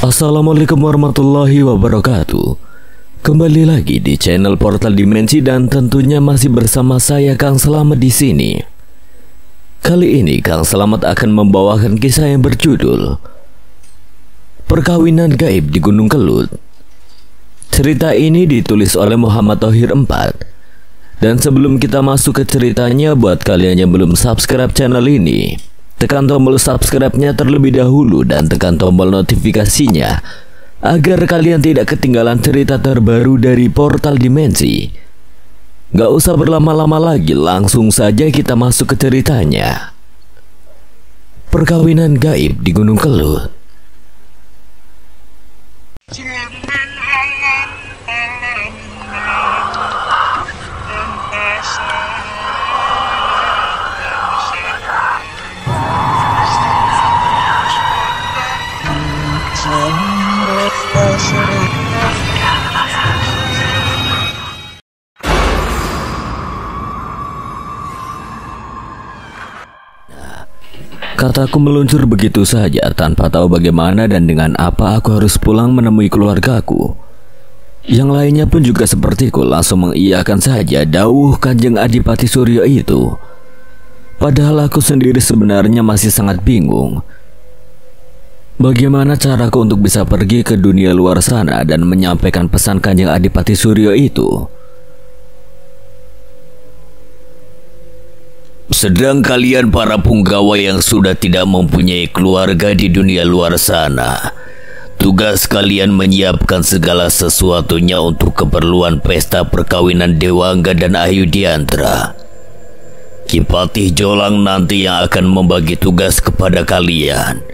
Assalamualaikum warahmatullahi wabarakatuh. Kembali lagi di channel Portal Dimensi dan tentunya masih bersama saya Kang Slamet di sini. Kali ini Kang Slamet akan membawakan kisah yang berjudul Perkawinan Gaib di Gunung Kelut. Cerita ini ditulis oleh Muhammad Thohir 4. Dan sebelum kita masuk ke ceritanya, buat kalian yang belum subscribe channel ini, tekan tombol subscribe-nya terlebih dahulu dan tekan tombol notifikasinya agar kalian tidak ketinggalan cerita terbaru dari Portal Dimensi. Gak usah berlama-lama lagi, langsung saja kita masuk ke ceritanya. Perkawinan Gaib di Gunung Kelut. Kataku meluncur begitu saja tanpa tahu bagaimana dan dengan apa aku harus pulang menemui keluargaku. Yang lainnya pun juga sepertiku langsung mengiyakan saja dawuh Kanjeng Adipati Suryo itu. Padahal aku sendiri sebenarnya masih sangat bingung. Bagaimana caraku untuk bisa pergi ke dunia luar sana dan menyampaikan pesan Kanjeng Adipati Suryo itu? Sedang kalian para punggawa yang sudah tidak mempunyai keluarga di dunia luar sana, tugas kalian menyiapkan segala sesuatunya untuk keperluan pesta perkawinan Dewangga dan Ayudiantra. Ki Patih Jolang nanti yang akan membagi tugas kepada kalian.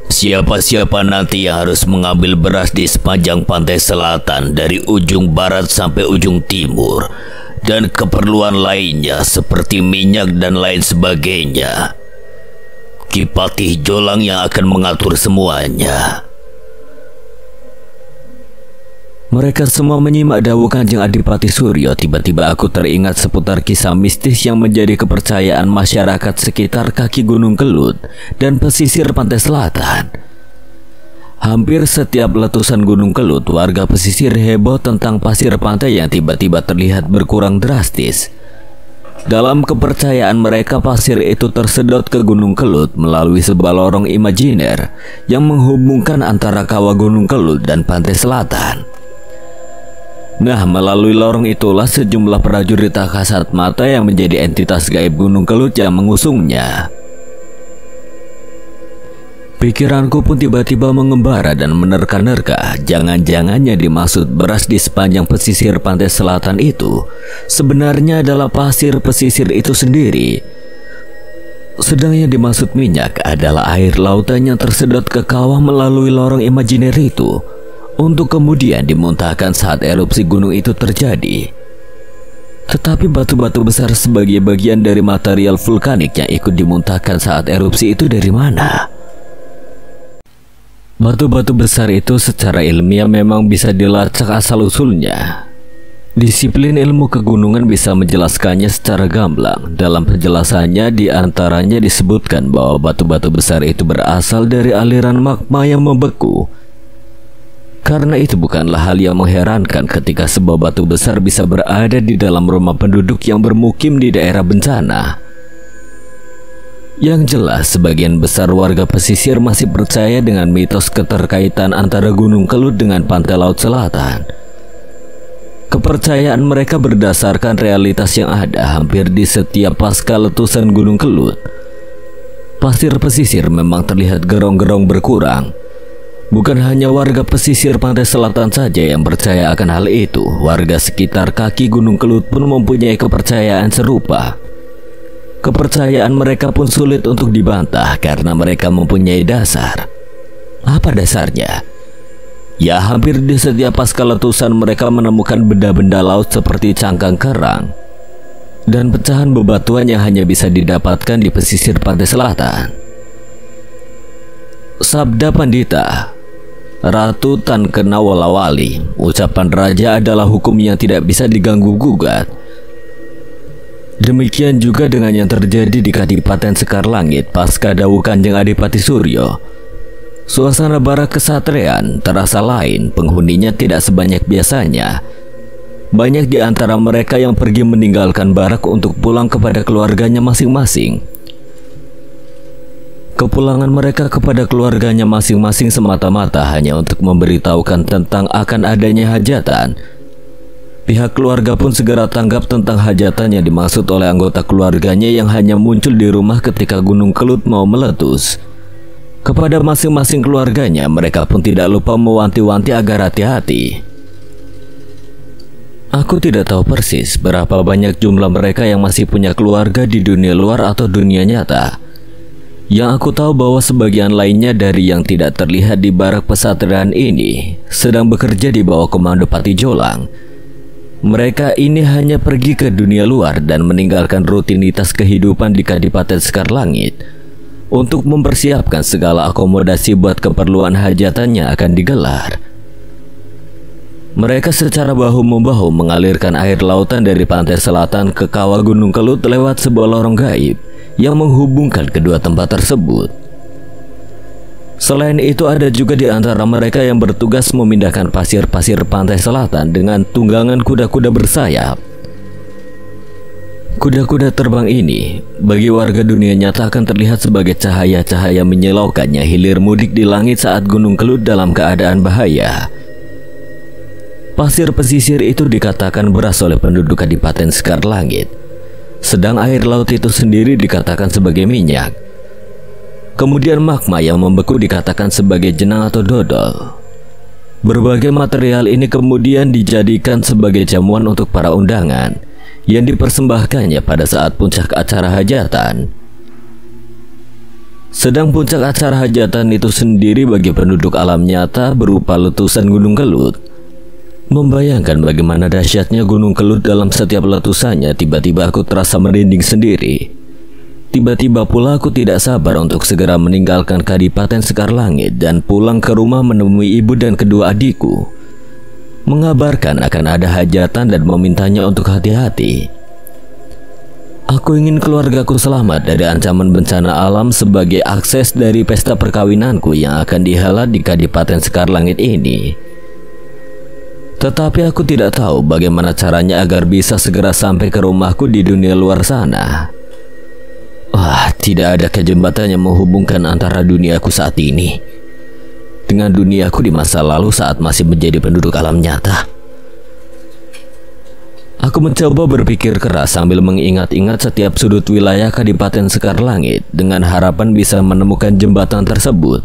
Siapa-siapa nanti yang harus mengambil beras di sepanjang pantai selatan dari ujung barat sampai ujung timur, dan keperluan lainnya seperti minyak dan lain sebagainya. Ki Patih Jolang yang akan mengatur semuanya. Mereka semua menyimak dawuh Kanjeng Adipati Suryo. Tiba-tiba aku teringat seputar kisah mistis yang menjadi kepercayaan masyarakat sekitar kaki Gunung Kelut dan pesisir pantai selatan. Hampir setiap letusan Gunung Kelut, warga pesisir heboh tentang pasir pantai yang tiba-tiba terlihat berkurang drastis. Dalam kepercayaan mereka, pasir itu tersedot ke Gunung Kelut melalui sebuah lorong imajiner yang menghubungkan antara kawah Gunung Kelut dan pantai selatan. Nah, melalui lorong itulah sejumlah prajurit tak kasat mata yang menjadi entitas gaib Gunung Kelut yang mengusungnya. Pikiranku pun tiba-tiba mengembara dan menerka-nerka, jangan-jangannya dimaksud beras di sepanjang pesisir pantai selatan itu sebenarnya adalah pasir pesisir itu sendiri. Sedang yang dimaksud minyak adalah air lautan yang tersedot ke kawah melalui lorong imajiner itu untuk kemudian dimuntahkan saat erupsi gunung itu terjadi. Tetapi batu-batu besar sebagai bagian dari material vulkanik yang ikut dimuntahkan saat erupsi itu dari mana? Batu-batu besar itu secara ilmiah memang bisa dilacak asal-usulnya. Disiplin ilmu kegunungan bisa menjelaskannya secara gamblang. Dalam penjelasannya diantaranya disebutkan bahwa batu-batu besar itu berasal dari aliran magma yang membeku. Karena itu bukanlah hal yang mengherankan ketika sebuah batu besar bisa berada di dalam rumah penduduk yang bermukim di daerah bencana. Yang jelas, sebagian besar warga pesisir masih percaya dengan mitos keterkaitan antara Gunung Kelut dengan pantai laut selatan. Kepercayaan mereka berdasarkan realitas yang ada hampir di setiap pasca letusan Gunung Kelut. Pasir pesisir memang terlihat gerong-gerong berkurang. Bukan hanya warga pesisir pantai selatan saja yang percaya akan hal itu, warga sekitar kaki Gunung Kelut pun mempunyai kepercayaan serupa. Kepercayaan mereka pun sulit untuk dibantah karena mereka mempunyai dasar. Apa dasarnya? Ya, hampir di setiap pasca letusan mereka menemukan benda-benda laut seperti cangkang kerang dan pecahan bebatuan yang hanya bisa didapatkan di pesisir pantai selatan. Sabda Pandita Ratu Tan Kena Wolawali, ucapan raja adalah hukum yang tidak bisa diganggu-gugat. Demikian juga dengan yang terjadi di Kadipaten Sekar Langit pasca dawuh Kanjeng Adipati Suryo. Suasana barak kesatrian terasa lain, penghuninya tidak sebanyak biasanya. Banyak di antara mereka yang pergi meninggalkan barak untuk pulang kepada keluarganya masing-masing. Kepulangan mereka kepada keluarganya masing-masing semata-mata hanya untuk memberitahukan tentang akan adanya hajatan. Pihak keluarga pun segera tanggap tentang hajatan yang dimaksud oleh anggota keluarganya yang hanya muncul di rumah ketika Gunung Kelut mau meletus. Kepada masing-masing keluarganya, mereka pun tidak lupa mewanti-wanti agar hati-hati. Aku tidak tahu persis berapa banyak jumlah mereka yang masih punya keluarga di dunia luar atau dunia nyata. Yang aku tahu bahwa sebagian lainnya dari yang tidak terlihat di barak pesantren ini sedang bekerja di bawah komando Pati Jolang. Mereka ini hanya pergi ke dunia luar dan meninggalkan rutinitas kehidupan di Kadipaten Sekar Langit untuk mempersiapkan segala akomodasi buat keperluan hajatannya akan digelar. Mereka secara bahu-membahu mengalirkan air lautan dari pantai selatan ke kawah Gunung Kelut lewat sebuah lorong gaib yang menghubungkan kedua tempat tersebut. Selain itu, ada juga di antara mereka yang bertugas memindahkan pasir-pasir pantai selatan dengan tunggangan kuda-kuda bersayap. Kuda-kuda terbang ini bagi warga dunia nyata akan terlihat sebagai cahaya-cahaya menyilaukannya hilir mudik di langit saat Gunung Kelut dalam keadaan bahaya. Pasir pesisir itu dikatakan berasal oleh penduduk Kadipaten Sekar Langit, sedang air laut itu sendiri dikatakan sebagai minyak. Kemudian magma yang membeku dikatakan sebagai jenang atau dodol. Berbagai material ini kemudian dijadikan sebagai jamuan untuk para undangan yang dipersembahkannya pada saat puncak acara hajatan. Sedang puncak acara hajatan itu sendiri bagi penduduk alam nyata berupa letusan Gunung Kelut. Membayangkan bagaimana dahsyatnya Gunung Kelut dalam setiap letusannya, tiba-tiba aku terasa merinding sendiri. Tiba-tiba pula aku tidak sabar untuk segera meninggalkan Kadipaten Sekar Langit dan pulang ke rumah menemui ibu dan kedua adikku, mengabarkan akan ada hajatan dan memintanya untuk hati-hati. Aku ingin keluargaku selamat dari ancaman bencana alam sebagai akses dari pesta perkawinanku yang akan dihelat di Kadipaten Sekar Langit ini. Tetapi aku tidak tahu bagaimana caranya agar bisa segera sampai ke rumahku di dunia luar sana. Wah, tidak ada jembatan yang menghubungkan antara duniaku saat ini dengan duniaku di masa lalu saat masih menjadi penduduk alam nyata. Aku mencoba berpikir keras sambil mengingat-ingat setiap sudut wilayah Kadipaten Sekar Langit dengan harapan bisa menemukan jembatan tersebut.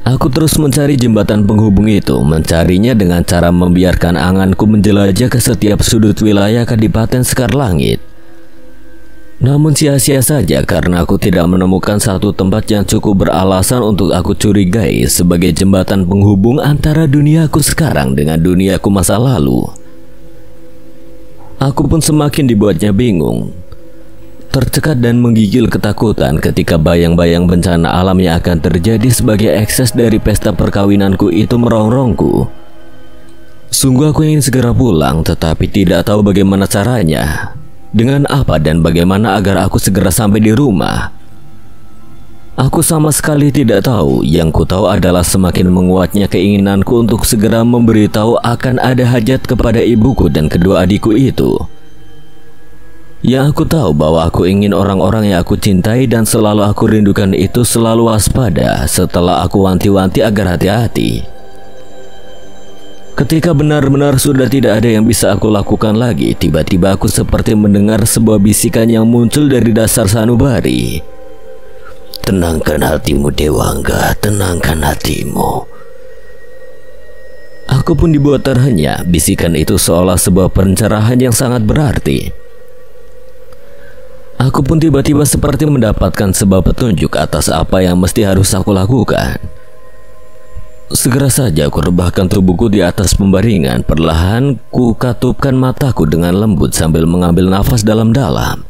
Aku terus mencari jembatan penghubung itu, mencarinya dengan cara membiarkan anganku menjelajah ke setiap sudut wilayah Kadipaten Sekar Langit. Namun sia-sia saja karena aku tidak menemukan satu tempat yang cukup beralasan untuk aku curigai sebagai jembatan penghubung antara duniaku sekarang dengan duniaku masa lalu. Aku pun semakin dibuatnya bingung, tercekat dan menggigil ketakutan ketika bayang-bayang bencana alam yang akan terjadi sebagai ekses dari pesta perkawinanku itu merongrongku. Sungguh aku ingin segera pulang, tetapi tidak tahu bagaimana caranya. Dengan apa dan bagaimana agar aku segera sampai di rumah? Aku sama sekali tidak tahu. Yang ku tahu adalah semakin menguatnya keinginanku untuk segera memberitahu akan ada hajat kepada ibuku dan kedua adikku itu. Yang aku tahu bahwa aku ingin orang-orang yang aku cintai dan selalu aku rindukan itu selalu waspada setelah aku wanti-wanti agar hati-hati. Ketika benar-benar sudah tidak ada yang bisa aku lakukan lagi, tiba-tiba aku seperti mendengar sebuah bisikan yang muncul dari dasar sanubari. Tenangkan hatimu Dewangga, tenangkan hatimu. Aku pun dibuat terhenyak. Bisikan itu seolah sebuah pencerahan yang sangat berarti. Aku pun tiba-tiba seperti mendapatkan sebuah petunjuk atas apa yang mesti harus aku lakukan. Segera saja aku rebahkan tubuhku di atas pembaringan. Perlahan ku katupkan mataku dengan lembut sambil mengambil nafas dalam-dalam.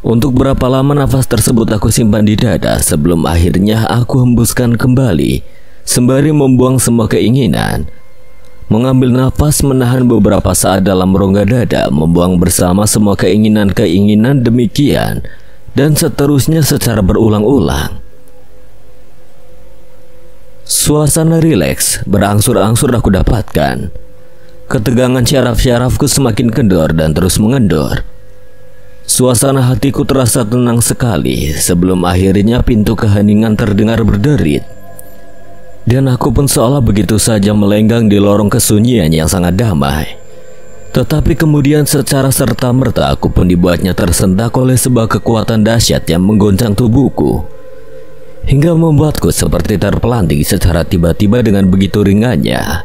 Untuk berapa lama nafas tersebut aku simpan di dada sebelum akhirnya aku hembuskan kembali, sembari membuang semua keinginan. Mengambil nafas, menahan beberapa saat dalam rongga dada, membuang bersama semua keinginan-keinginan demikian, dan seterusnya secara berulang-ulang. Suasana rileks berangsur-angsur aku dapatkan. Ketegangan syaraf-syarafku semakin kendor dan terus mengendor. Suasana hatiku terasa tenang sekali sebelum akhirnya pintu keheningan terdengar berderit. Dan aku pun seolah begitu saja melenggang di lorong kesunyian yang sangat damai. Tetapi kemudian secara serta-merta aku pun dibuatnya tersentak oleh sebuah kekuatan dahsyat yang menggoncang tubuhku, hingga membuatku seperti terpelanting secara tiba-tiba dengan begitu ringannya.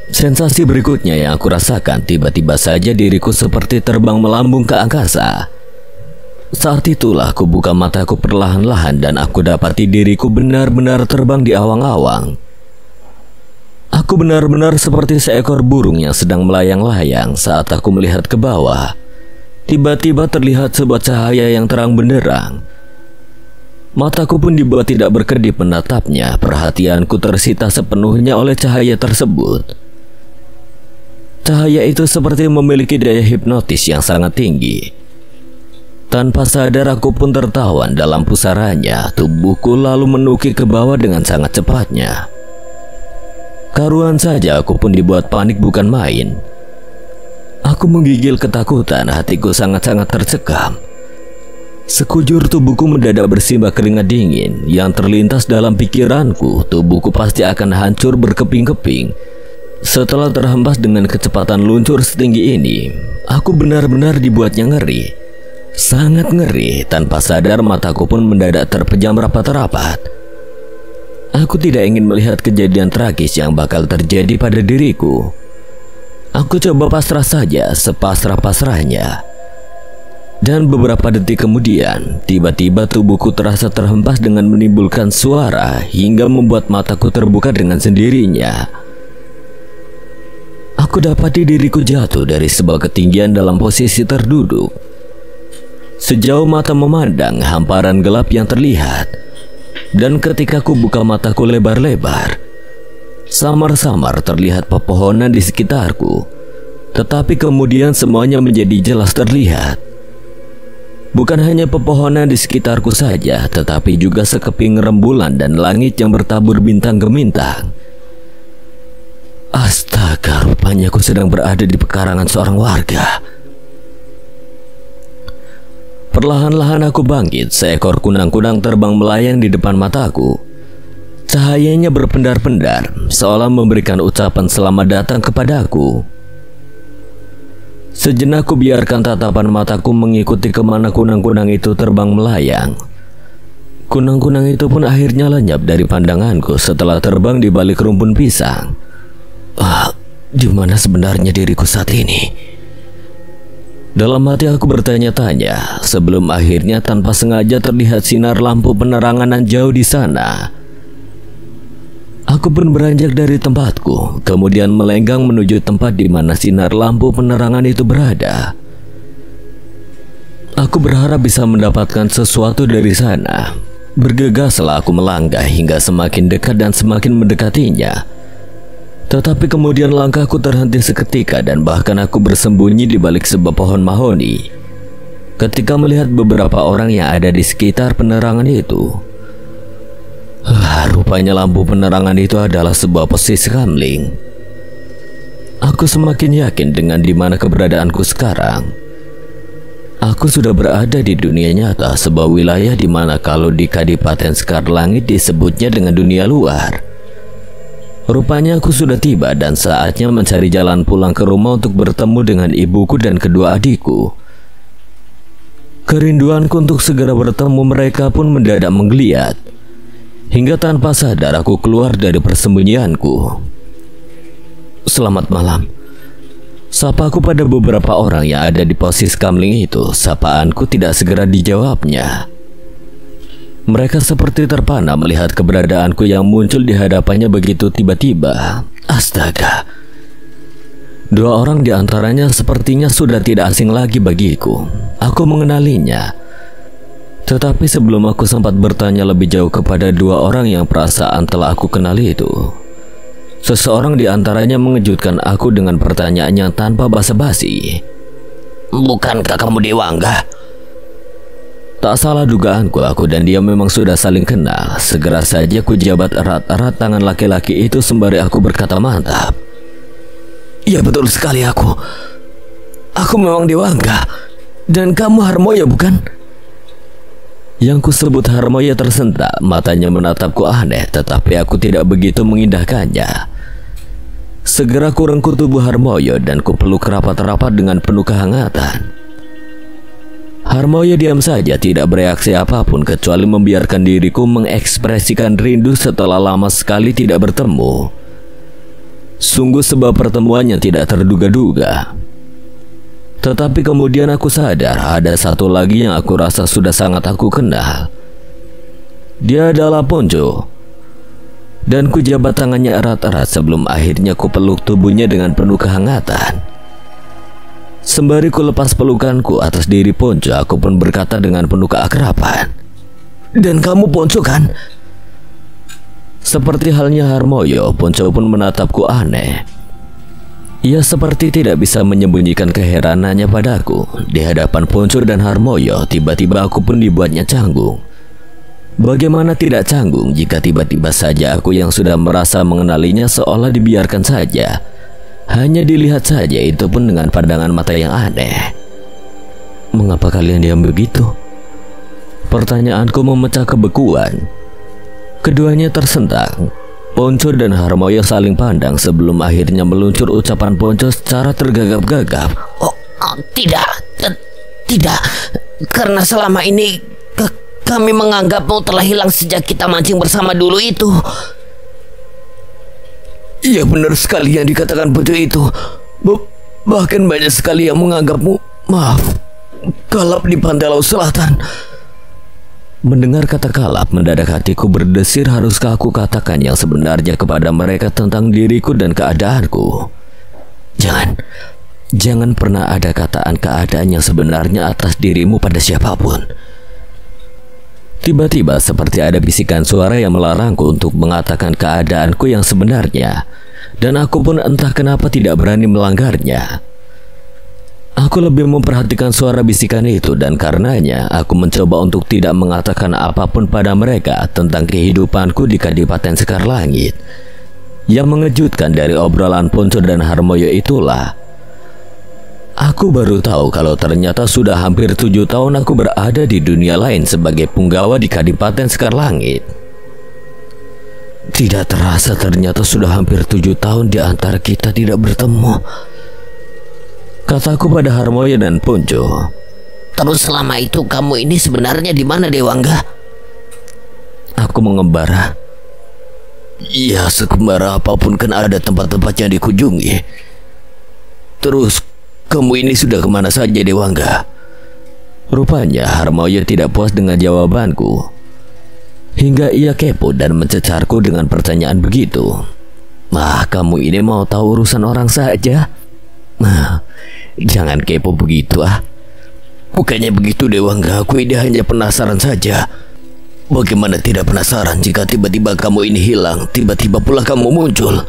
Sensasi berikutnya yang aku rasakan, tiba-tiba saja diriku seperti terbang melambung ke angkasa. Saat itulah aku buka mataku perlahan-lahan dan aku dapati diriku benar-benar terbang di awang-awang. Aku benar-benar seperti seekor burung yang sedang melayang-layang. Saat aku melihat ke bawah, tiba-tiba terlihat sebuah cahaya yang terang benderang. Mataku pun dibuat tidak berkedip menatapnya. Perhatianku tersita sepenuhnya oleh cahaya tersebut. Cahaya itu seperti memiliki daya hipnotis yang sangat tinggi. Tanpa sadar aku pun tertawan dalam pusarannya. Tubuhku lalu menukik ke bawah dengan sangat cepatnya. Karuan saja aku pun dibuat panik bukan main. Aku menggigil ketakutan, hatiku sangat-sangat tercekam. Sekujur tubuhku mendadak bersimbah keringat dingin. Yang terlintas dalam pikiranku, tubuhku pasti akan hancur berkeping-keping setelah terhempas dengan kecepatan luncur setinggi ini. Aku benar-benar dibuatnya ngeri, sangat ngeri. Tanpa sadar mataku pun mendadak terpejam rapat-rapat. Aku tidak ingin melihat kejadian tragis yang bakal terjadi pada diriku. Aku coba pasrah saja, sepasrah-pasrahnya. Dan beberapa detik kemudian, tiba-tiba tubuhku terasa terhempas dengan menimbulkan suara hingga membuat mataku terbuka dengan sendirinya. Aku dapati diriku jatuh dari sebuah ketinggian dalam posisi terduduk. Sejauh mata memandang, hamparan gelap yang terlihat. Dan ketika ku buka mataku lebar-lebar, samar-samar terlihat pepohonan di sekitarku. Tetapi kemudian semuanya menjadi jelas terlihat. Bukan hanya pepohonan di sekitarku saja, tetapi juga sekeping rembulan dan langit yang bertabur bintang gemintang. Astaga, rupanya aku sedang berada di pekarangan seorang warga. Perlahan-lahan aku bangkit. Seekor kunang-kunang terbang melayang di depan mataku. Cahayanya berpendar-pendar, seolah memberikan ucapan selamat datang kepadaku. Sejenak ku biarkan tatapan mataku mengikuti kemana kunang-kunang itu terbang melayang. Kunang-kunang itu pun akhirnya lenyap dari pandanganku setelah terbang di balik rumpun pisang. Di mana sebenarnya diriku saat ini? Dalam hati aku bertanya-tanya sebelum akhirnya tanpa sengaja terlihat sinar lampu penerangan yang jauh di sana. Aku pun beranjak dari tempatku, kemudian melenggang menuju tempat di mana sinar lampu penerangan itu berada. Aku berharap bisa mendapatkan sesuatu dari sana. Bergegaslah aku melangkah hingga semakin dekat dan semakin mendekatinya. Tetapi kemudian langkahku terhenti seketika dan bahkan aku bersembunyi di balik sebuah pohon mahoni ketika melihat beberapa orang yang ada di sekitar penerangan itu. Rupanya lampu penerangan itu adalah sebuah posisi kamling. Aku semakin yakin dengan di mana keberadaanku sekarang. Aku sudah berada di dunia nyata, sebuah wilayah di mana kalau di Kadipaten Sekar Langit disebutnya dengan dunia luar. Rupanya aku sudah tiba dan saatnya mencari jalan pulang ke rumah untuk bertemu dengan ibuku dan kedua adikku. Kerinduanku untuk segera bertemu mereka pun mendadak menggeliat. Hingga tanpa sadar aku keluar dari persembunyianku. Selamat malam. Sapa aku pada beberapa orang yang ada di posisi kamling itu. Sapaanku tidak segera dijawabnya. Mereka seperti terpana melihat keberadaanku yang muncul di hadapannya begitu tiba-tiba. Astaga. Dua orang di antaranya sepertinya sudah tidak asing lagi bagiku. Aku mengenalinya. Tetapi sebelum aku sempat bertanya lebih jauh kepada dua orang yang perasaan telah aku kenali itu, seseorang di antaranya mengejutkan aku dengan pertanyaannya tanpa basa-basi. Bukankah kamu Dewangga? Tak salah dugaanku, aku dan dia memang sudah saling kenal. Segera saja ku jabat erat-erat tangan laki-laki itu sembari aku berkata mantap. Ya betul sekali aku. Aku memang Dewangga. Dan kamu Harmoyo bukan? Yang kusebut Harmoyo tersentak, matanya menatapku aneh, tetapi aku tidak begitu mengindahkannya. Segera ku rengkuh tubuh Harmoyo dan ku peluk rapat-rapat dengan penuh kehangatan. Harmoyo diam saja, tidak bereaksi apapun kecuali membiarkan diriku mengekspresikan rindu setelah lama sekali tidak bertemu. Sungguh sebuah pertemuan yang tidak terduga-duga. Tetapi kemudian aku sadar ada satu lagi yang aku rasa sudah sangat aku kenal. Dia adalah Ponco. Dan ku jabat tangannya erat-erat sebelum akhirnya ku peluk tubuhnya dengan penuh kehangatan. Sembari ku lepas pelukanku atas diri Ponco, aku pun berkata dengan penuh keakraban, "Dan kamu Ponco kan?" Seperti halnya Harmoyo, Ponco pun menatapku aneh. Ia seperti tidak bisa menyembunyikan keheranannya padaku. Di hadapan Ponco dan Harmoyo, tiba-tiba aku pun dibuatnya canggung. Bagaimana tidak canggung jika tiba-tiba saja aku yang sudah merasa mengenalinya seolah dibiarkan saja. Hanya dilihat saja, itu pun dengan pandangan mata yang aneh. "Mengapa kalian diam begitu?" Pertanyaanku memecah kebekuan. Keduanya tersentak. Ponco dan Harmoyo saling pandang sebelum akhirnya meluncur ucapan Ponco secara tergagap-gagap. Tidak. Karena selama ini kami menganggapmu telah hilang sejak kita mancing bersama dulu itu." Iya, benar sekali yang dikatakan Ponco itu. Bahkan banyak sekali yang menganggapmu, kalap di pantai laut selatan. Mendengar kata kalap, mendadak hatiku berdesir. Haruskah aku katakan yang sebenarnya kepada mereka tentang diriku dan keadaanku? Jangan pernah ada kataan keadaan yang sebenarnya atas dirimu pada siapapun. Tiba-tiba seperti ada bisikan suara yang melarangku untuk mengatakan keadaanku yang sebenarnya, dan aku pun entah kenapa tidak berani melanggarnya. Aku lebih memperhatikan suara bisikan itu, dan karenanya aku mencoba untuk tidak mengatakan apapun pada mereka tentang kehidupanku di Kadipaten Sekar Langit. Yang mengejutkan dari obrolan Ponco dan Harmoyo itulah, aku baru tahu kalau ternyata sudah hampir 7 tahun aku berada di dunia lain sebagai punggawa di Kadipaten Sekar Langit. Tidak terasa ternyata sudah hampir 7 tahun di antara kita tidak bertemu, kataku pada Harmoyo dan Ponco. "Terus selama itu kamu ini sebenarnya di mana, Dewangga?" Aku mengembara. Ya, sekembara apapun kan ada tempat-tempat yang dikunjungi. Terus kamu ini sudah kemana saja, Dewangga? Rupanya Harmoyo tidak puas dengan jawabanku, hingga ia kepo dan mencecarku dengan pertanyaan begitu. Kamu ini mau tahu urusan orang saja? Jangan kepo begitu Bukannya begitu, Dewangga. Aku ini hanya penasaran saja. Bagaimana tidak penasaran jika tiba-tiba kamu ini hilang, tiba-tiba pula kamu muncul?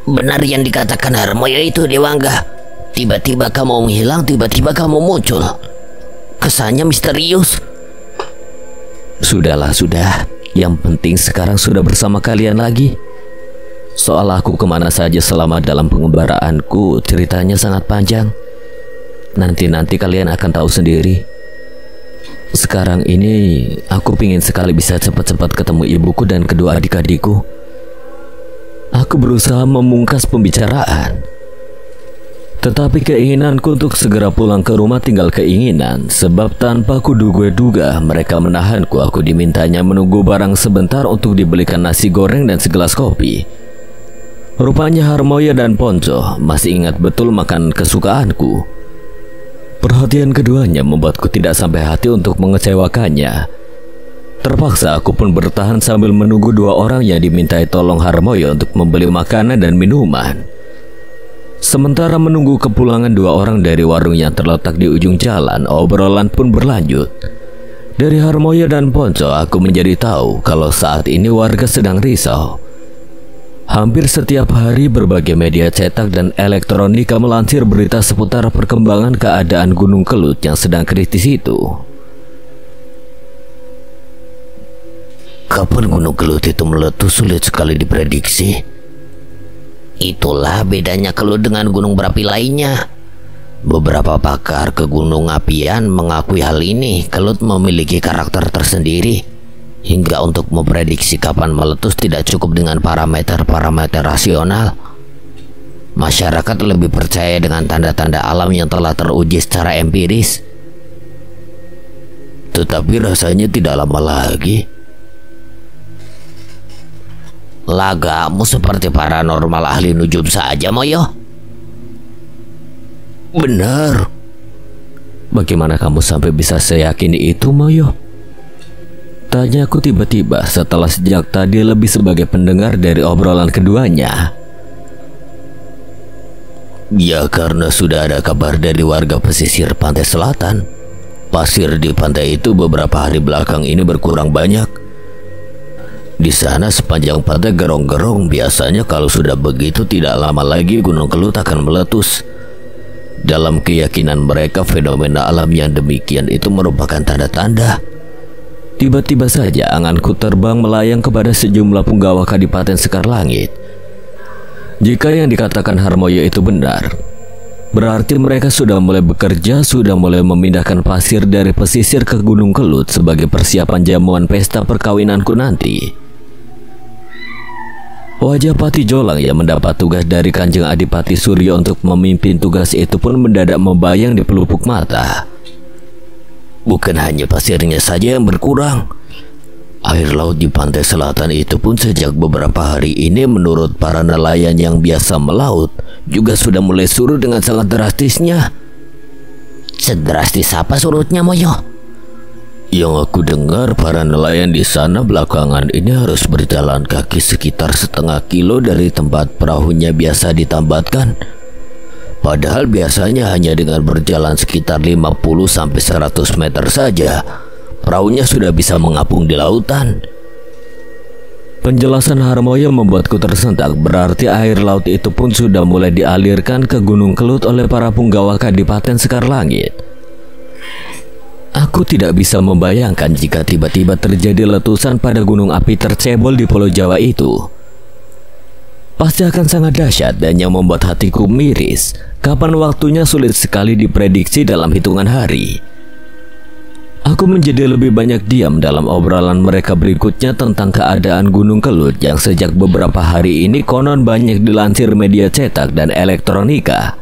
Benar yang dikatakan Harmoyo itu, Dewangga. Tiba-tiba kamu menghilang, tiba-tiba kamu muncul. Kesannya misterius. Sudah. Yang penting sekarang sudah bersama kalian lagi. Soal aku kemana saja selama dalam pengembaraanku, ceritanya sangat panjang. Nanti kalian akan tahu sendiri. Sekarang ini aku pingin sekali bisa cepat-cepat ketemu ibuku dan kedua adik-adikku. Aku berusaha memungkas pembicaraan, tetapi keinginanku untuk segera pulang ke rumah tinggal keinginan, sebab tanpa kuduga-duga mereka menahanku. Aku dimintanya menunggu barang sebentar untuk dibelikan nasi goreng dan segelas kopi. Rupanya Harmoyo dan Ponco masih ingat betul makan kesukaanku. Perhatian keduanya membuatku tidak sampai hati untuk mengecewakannya. Terpaksa aku pun bertahan sambil menunggu 2 orang yang dimintai tolong Harmoyo untuk membeli makanan dan minuman. Sementara menunggu kepulangan 2 orang dari warung yang terletak di ujung jalan, obrolan pun berlanjut. Dari Harmoyo dan Ponco aku menjadi tahu kalau saat ini warga sedang risau. Hampir setiap hari berbagai media cetak dan elektronika melansir berita seputar perkembangan keadaan Gunung Kelut yang sedang kritis itu. Kapan Gunung Kelut itu meletus sulit sekali diprediksi. Itulah bedanya Kelut dengan gunung berapi lainnya. Beberapa pakar kegunung-apian mengakui hal ini. Kelut memiliki karakter tersendiri, hingga untuk memprediksi kapan meletus tidak cukup dengan parameter-parameter rasional. Masyarakat lebih percaya dengan tanda-tanda alam yang telah teruji secara empiris. Tetapi rasanya tidak lama lagi. Lagamu seperti paranormal ahli nujum saja, Moyo. Benar. Bagaimana kamu sampai bisa seyakin itu, Moyo? Tanyaku tiba-tiba setelah sejak tadi lebih sebagai pendengar dari obrolan keduanya. Ya, karena sudah ada kabar dari warga pesisir pantai selatan. Pasir di pantai itu beberapa hari belakang ini berkurang banyak. Di sana sepanjang pantai gerong-gerong. Biasanya kalau sudah begitu tidak lama lagi Gunung Kelut akan meletus. Dalam keyakinan mereka, fenomena alam yang demikian itu merupakan tanda-tanda. Tiba-tiba saja anganku terbang melayang kepada sejumlah punggawa Kadipaten Sekar Langit. Jika yang dikatakan Harmoyo itu benar, berarti mereka sudah mulai bekerja, sudah mulai memindahkan pasir dari pesisir ke Gunung Kelut sebagai persiapan jamuan pesta perkawinanku nanti. Wajah Pati Jolang yang mendapat tugas dari Kanjeng Adipati Suryo untuk memimpin tugas itu pun mendadak membayang di pelupuk mata. Bukan hanya pasirnya saja yang berkurang. Air laut di pantai selatan itu pun sejak beberapa hari ini menurut para nelayan yang biasa melaut juga sudah mulai surut dengan sangat drastisnya. Sedrastis apa surutnya, Moyo? Yang aku dengar, para nelayan di sana belakangan ini harus berjalan kaki sekitar setengah kilo dari tempat perahunya biasa ditambatkan. Padahal biasanya hanya dengan berjalan sekitar 50-100 meter saja, perahunya sudah bisa mengapung di lautan. Penjelasan Harmoyo membuatku tersentak. Berarti air laut itu pun sudah mulai dialirkan ke Gunung Kelut oleh para punggawa Kadipaten Sekar Langit. Aku tidak bisa membayangkan jika tiba-tiba terjadi letusan pada gunung api tercebol di Pulau Jawa itu. Pasti akan sangat dahsyat, dan yang membuat hatiku miris, kapan waktunya sulit sekali diprediksi dalam hitungan hari. Aku menjadi lebih banyak diam dalam obrolan mereka berikutnya tentang keadaan Gunung Kelut yang sejak beberapa hari ini konon banyak dilansir media cetak dan elektronika.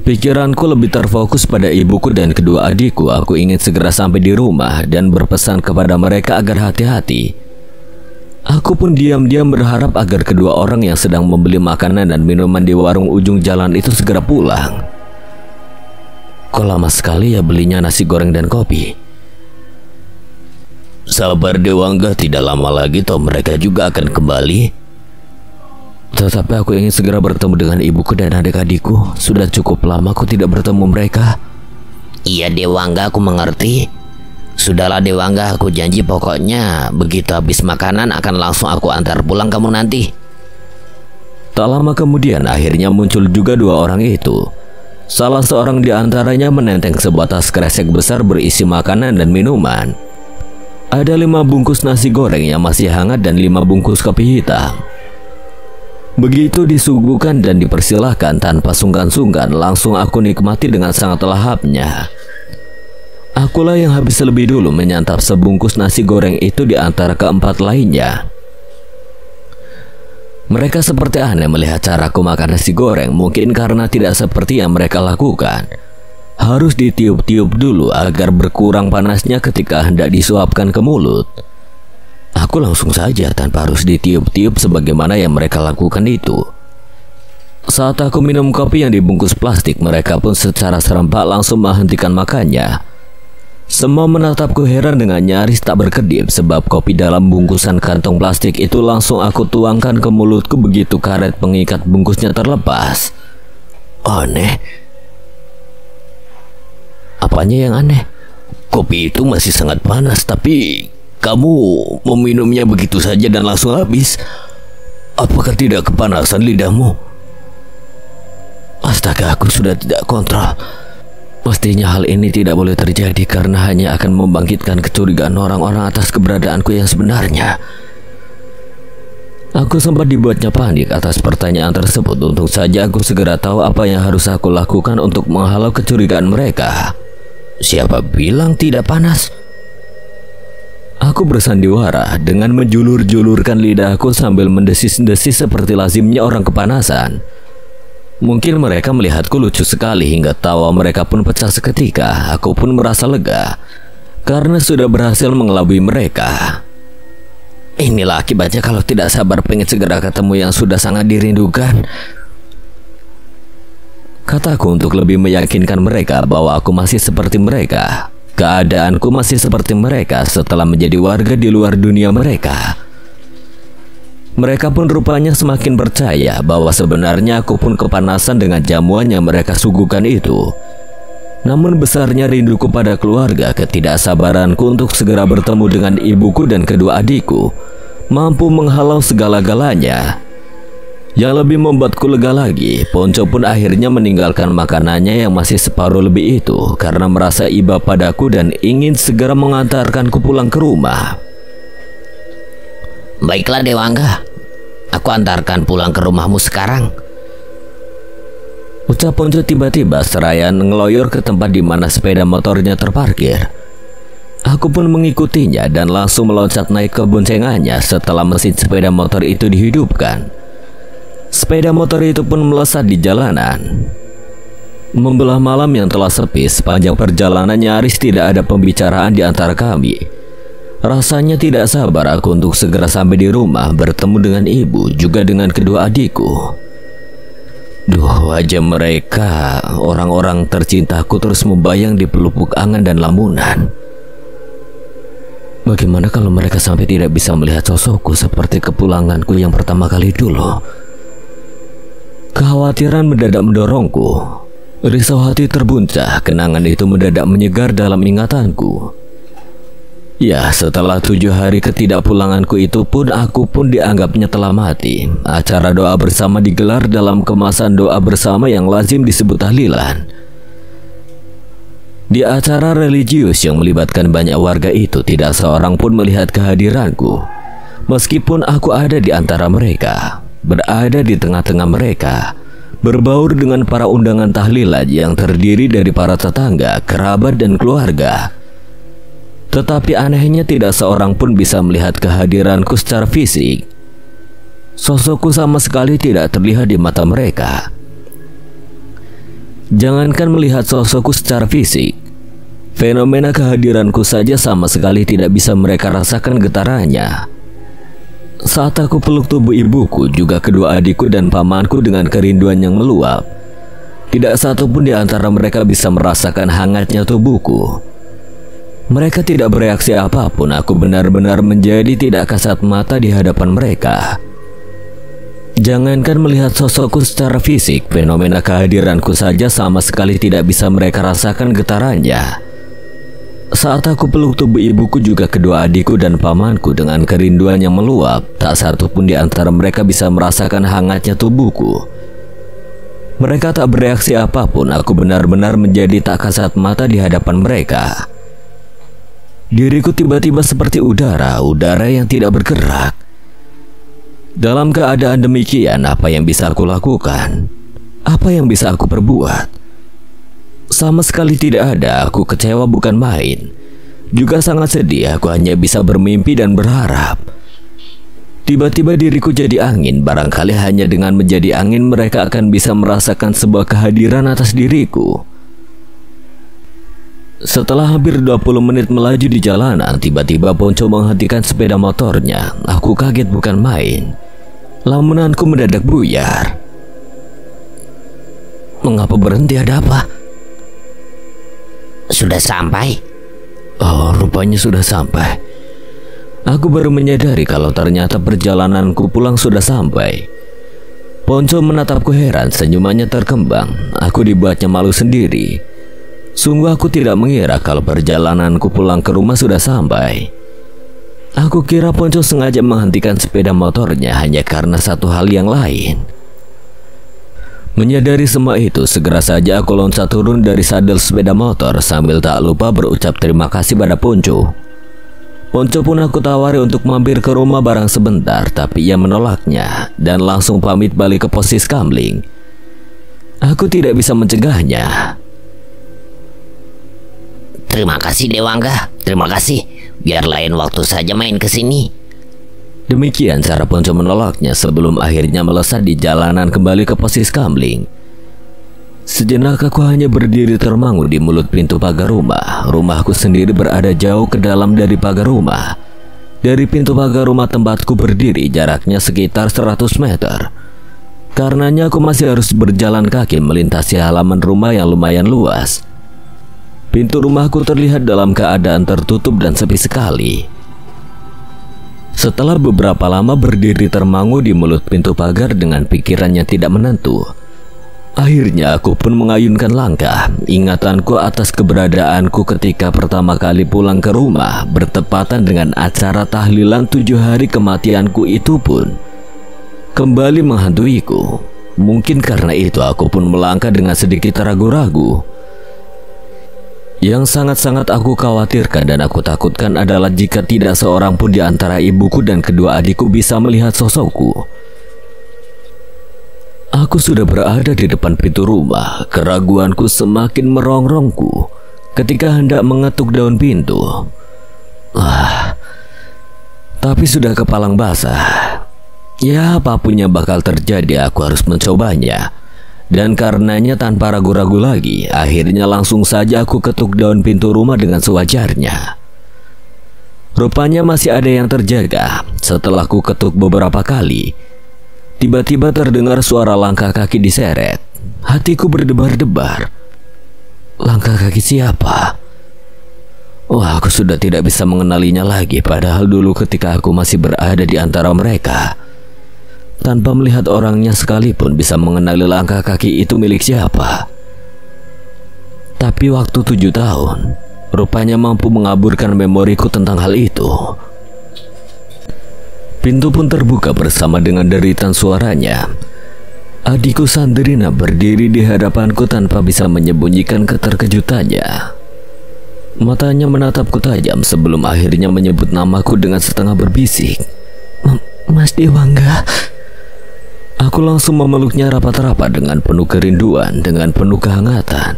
Pikiranku lebih terfokus pada ibuku dan kedua adikku. Aku ingin segera sampai di rumah dan berpesan kepada mereka agar hati-hati. Aku pun diam-diam berharap agar kedua orang yang sedang membeli makanan dan minuman di warung ujung jalan itu segera pulang. Kok lama sekali ya belinya nasi goreng dan kopi? Sabar Dewangga, tidak lama lagi toh mereka juga akan kembali. Tetapi aku ingin segera bertemu dengan ibuku dan adik-adikku. Sudah cukup lama aku tidak bertemu mereka. Iya Dewangga, aku mengerti. Sudahlah Dewangga, aku janji pokoknya begitu habis makanan akan langsung aku antar pulang kamu nanti. Tak lama kemudian akhirnya muncul juga dua orang itu. Salah seorang di antaranya menenteng sebuah tas kresek besar berisi makanan dan minuman. Ada 5 bungkus nasi goreng yang masih hangat dan 5 bungkus kopi hitam. Begitu disuguhkan dan dipersilahkan tanpa sungkan-sungkan, langsung aku nikmati dengan sangat lahapnya. Akulah yang habis lebih dulu menyantap sebungkus nasi goreng itu di antara keempat lainnya. Mereka seperti aneh melihat caraku makan nasi goreng, mungkin karena tidak seperti yang mereka lakukan. Harus ditiup-tiup dulu agar berkurang panasnya ketika hendak disuapkan ke mulut. Aku langsung saja tanpa harus ditiup-tiup sebagaimana yang mereka lakukan itu. Saat aku minum kopi yang dibungkus plastik, mereka pun secara serempak langsung menghentikan makannya. Semua menatapku heran dengan nyaris tak berkedip, sebab kopi dalam bungkusan kantong plastik itu langsung aku tuangkan ke mulutku begitu karet pengikat bungkusnya terlepas. Aneh. Apanya yang aneh? Kopi itu masih sangat panas, tapi kamu meminumnya begitu saja dan langsung habis. Apakah tidak kepanasan lidahmu? Astaga, aku sudah tidak kontrol. Mestinya hal ini tidak boleh terjadi karena hanya akan membangkitkan kecurigaan orang-orang atas keberadaanku yang sebenarnya. Aku sempat dibuatnya panik atas pertanyaan tersebut. Untung saja aku segera tahu apa yang harus aku lakukan untuk menghalau kecurigaan mereka. Siapa bilang tidak panas? Aku bersandiwara dengan menjulur-julurkan lidahku sambil mendesis-desis seperti lazimnya orang kepanasan. Mungkin mereka melihatku lucu sekali hingga tawa mereka pun pecah seketika. Aku pun merasa lega karena sudah berhasil mengelabui mereka. Inilah akibatnya kalau tidak sabar pengen segera ketemu yang sudah sangat dirindukan, kataku untuk lebih meyakinkan mereka bahwa aku masih seperti mereka. Keadaanku masih seperti mereka setelah menjadi warga di luar dunia mereka. Mereka pun rupanya semakin percaya bahwa sebenarnya aku pun kepanasan dengan jamuan yang mereka suguhkan itu. Namun besarnya rinduku pada keluarga, ketidaksabaranku untuk segera bertemu dengan ibuku dan kedua adikku mampu menghalau segala-galanya. Yang lebih membuatku lega lagi, Ponco pun akhirnya meninggalkan makanannya yang masih separuh lebih itu karena merasa iba padaku dan ingin segera mengantarkanku pulang ke rumah. Baiklah Dewangga, aku antarkan pulang ke rumahmu sekarang, ucap Ponco tiba-tiba seraya ngeloyor ke tempat di mana sepeda motornya terparkir. Aku pun mengikutinya dan langsung meloncat naik ke boncengannya setelah mesin sepeda motor itu dihidupkan. Sepeda motor itu pun melesat di jalanan. Membelah malam yang telah sepi, sepanjang perjalanan nyaris tidak ada pembicaraan di antara kami. Rasanya tidak sabar aku untuk segera sampai di rumah, bertemu dengan ibu, juga dengan kedua adikku. Duh, wajah mereka, orang-orang tercintaku terus membayang di pelupuk angan dan lamunan. Bagaimana kalau mereka sampai tidak bisa melihat sosokku seperti kepulanganku yang pertama kali dulu? Kekhawatiran mendadak mendorongku. Risau hati terbuncah, kenangan itu mendadak menyegar dalam ingatanku. Ya, setelah 7 hari ketidakpulanganku itu pun aku pun dianggapnya telah mati. Acara doa bersama digelar dalam kemasan doa bersama yang lazim disebut tahlilan. Di acara religius yang melibatkan banyak warga itu, tidak seorang pun melihat kehadiranku. Meskipun aku ada di antara mereka, berada di tengah-tengah mereka, berbaur dengan para undangan tahlilan yang terdiri dari para tetangga, kerabat, dan keluarga. Tetapi anehnya tidak seorang pun bisa melihat kehadiranku secara fisik. Sosokku sama sekali tidak terlihat di mata mereka. Jangankan melihat sosokku secara fisik, fenomena kehadiranku saja sama sekali tidak bisa mereka rasakan getarannya. Saat aku peluk tubuh ibuku, juga kedua adikku dan pamanku dengan kerinduan yang meluap, tidak satu pun di antara mereka bisa merasakan hangatnya tubuhku. Mereka tidak bereaksi apapun. Aku benar-benar menjadi tidak kasat mata di hadapan mereka. Jangankan melihat sosokku secara fisik, fenomena kehadiranku saja sama sekali tidak bisa mereka rasakan getarannya. Saat aku peluk tubuh ibuku, juga kedua adikku dan pamanku dengan kerinduan yang meluap, tak satu pun di antara mereka bisa merasakan hangatnya tubuhku. Mereka tak bereaksi apapun. Aku benar-benar menjadi tak kasat mata di hadapan mereka. Diriku tiba-tiba seperti udara yang tidak bergerak. Dalam keadaan demikian, apa yang bisa aku lakukan? Apa yang bisa aku perbuat? Sama sekali tidak ada. Aku kecewa bukan main. Juga sangat sedih. Aku hanya bisa bermimpi dan berharap. Tiba-tiba diriku jadi angin. Barangkali hanya dengan menjadi angin mereka akan bisa merasakan sebuah kehadiran atas diriku. Setelah hampir 20 menit melaju di jalanan, tiba-tiba Ponco menghentikan sepeda motornya. Aku kaget bukan main. Lamunanku mendadak buyar. Mengapa berhenti? Ada apa? Sudah sampai? Oh, rupanya sudah sampai. Aku baru menyadari kalau ternyata perjalananku pulang sudah sampai. Ponco menatapku heran, senyumannya terkembang. Aku dibuatnya malu sendiri. Sungguh aku tidak mengira kalau perjalananku pulang ke rumah sudah sampai. Aku kira Ponco sengaja menghentikan sepeda motornya hanya karena satu hal yang lain. Menyadari semua itu, segera saja aku loncat turun dari sadel sepeda motor sambil tak lupa berucap terima kasih pada Ponco. Ponco pun aku tawari untuk mampir ke rumah barang sebentar, tapi ia menolaknya dan langsung pamit balik ke pos kamling. Aku tidak bisa mencegahnya. Terima kasih Dewangga, terima kasih. Biar lain waktu saja main ke sini. Demikian cara Ponco menolaknya sebelum akhirnya melesat di jalanan kembali ke pos kamling. Sejenak aku hanya berdiri termangu di mulut pintu pagar rumah. Rumahku sendiri berada jauh ke dalam dari pagar rumah. Dari pintu pagar rumah tempatku berdiri jaraknya sekitar 100 meter. Karenanya aku masih harus berjalan kaki melintasi halaman rumah yang lumayan luas. Pintu rumahku terlihat dalam keadaan tertutup dan sepi sekali. Setelah beberapa lama berdiri termangu di mulut pintu pagar dengan pikiran yang tidak menentu, akhirnya aku pun mengayunkan langkah. Ingatanku atas keberadaanku ketika pertama kali pulang ke rumah bertepatan dengan acara tahlilan 7 hari kematianku itu pun kembali menghantuiku. Mungkin karena itu aku pun melangkah dengan sedikit ragu-ragu. Yang sangat-sangat aku khawatirkan dan aku takutkan adalah jika tidak seorang pun di antara ibuku dan kedua adikku bisa melihat sosokku. Aku sudah berada di depan pintu rumah. Keraguanku semakin merongrongku ketika hendak mengetuk daun pintu. Tapi sudah kepalang basah. Ya, apapun yang bakal terjadi, aku harus mencobanya. Dan karenanya tanpa ragu-ragu lagi, akhirnya langsung saja aku ketuk daun pintu rumah dengan sewajarnya. Rupanya masih ada yang terjaga. Setelah ku ketuk beberapa kali, tiba-tiba terdengar suara langkah kaki diseret. Hatiku berdebar-debar. Langkah kaki siapa? Wah, aku sudah tidak bisa mengenalinya lagi. Padahal dulu ketika aku masih berada di antara mereka, tanpa melihat orangnya sekalipun bisa mengenali langkah kaki itu milik siapa. Tapi waktu 7 tahun rupanya mampu mengaburkan memoriku tentang hal itu. Pintu pun terbuka bersama dengan deritan suaranya. Adikku Sandrina berdiri di hadapanku tanpa bisa menyembunyikan keterkejutannya. Matanya menatapku tajam sebelum akhirnya menyebut namaku dengan setengah berbisik. Mas Dewangga. Aku langsung memeluknya rapat-rapat dengan penuh kerinduan, dengan penuh kehangatan.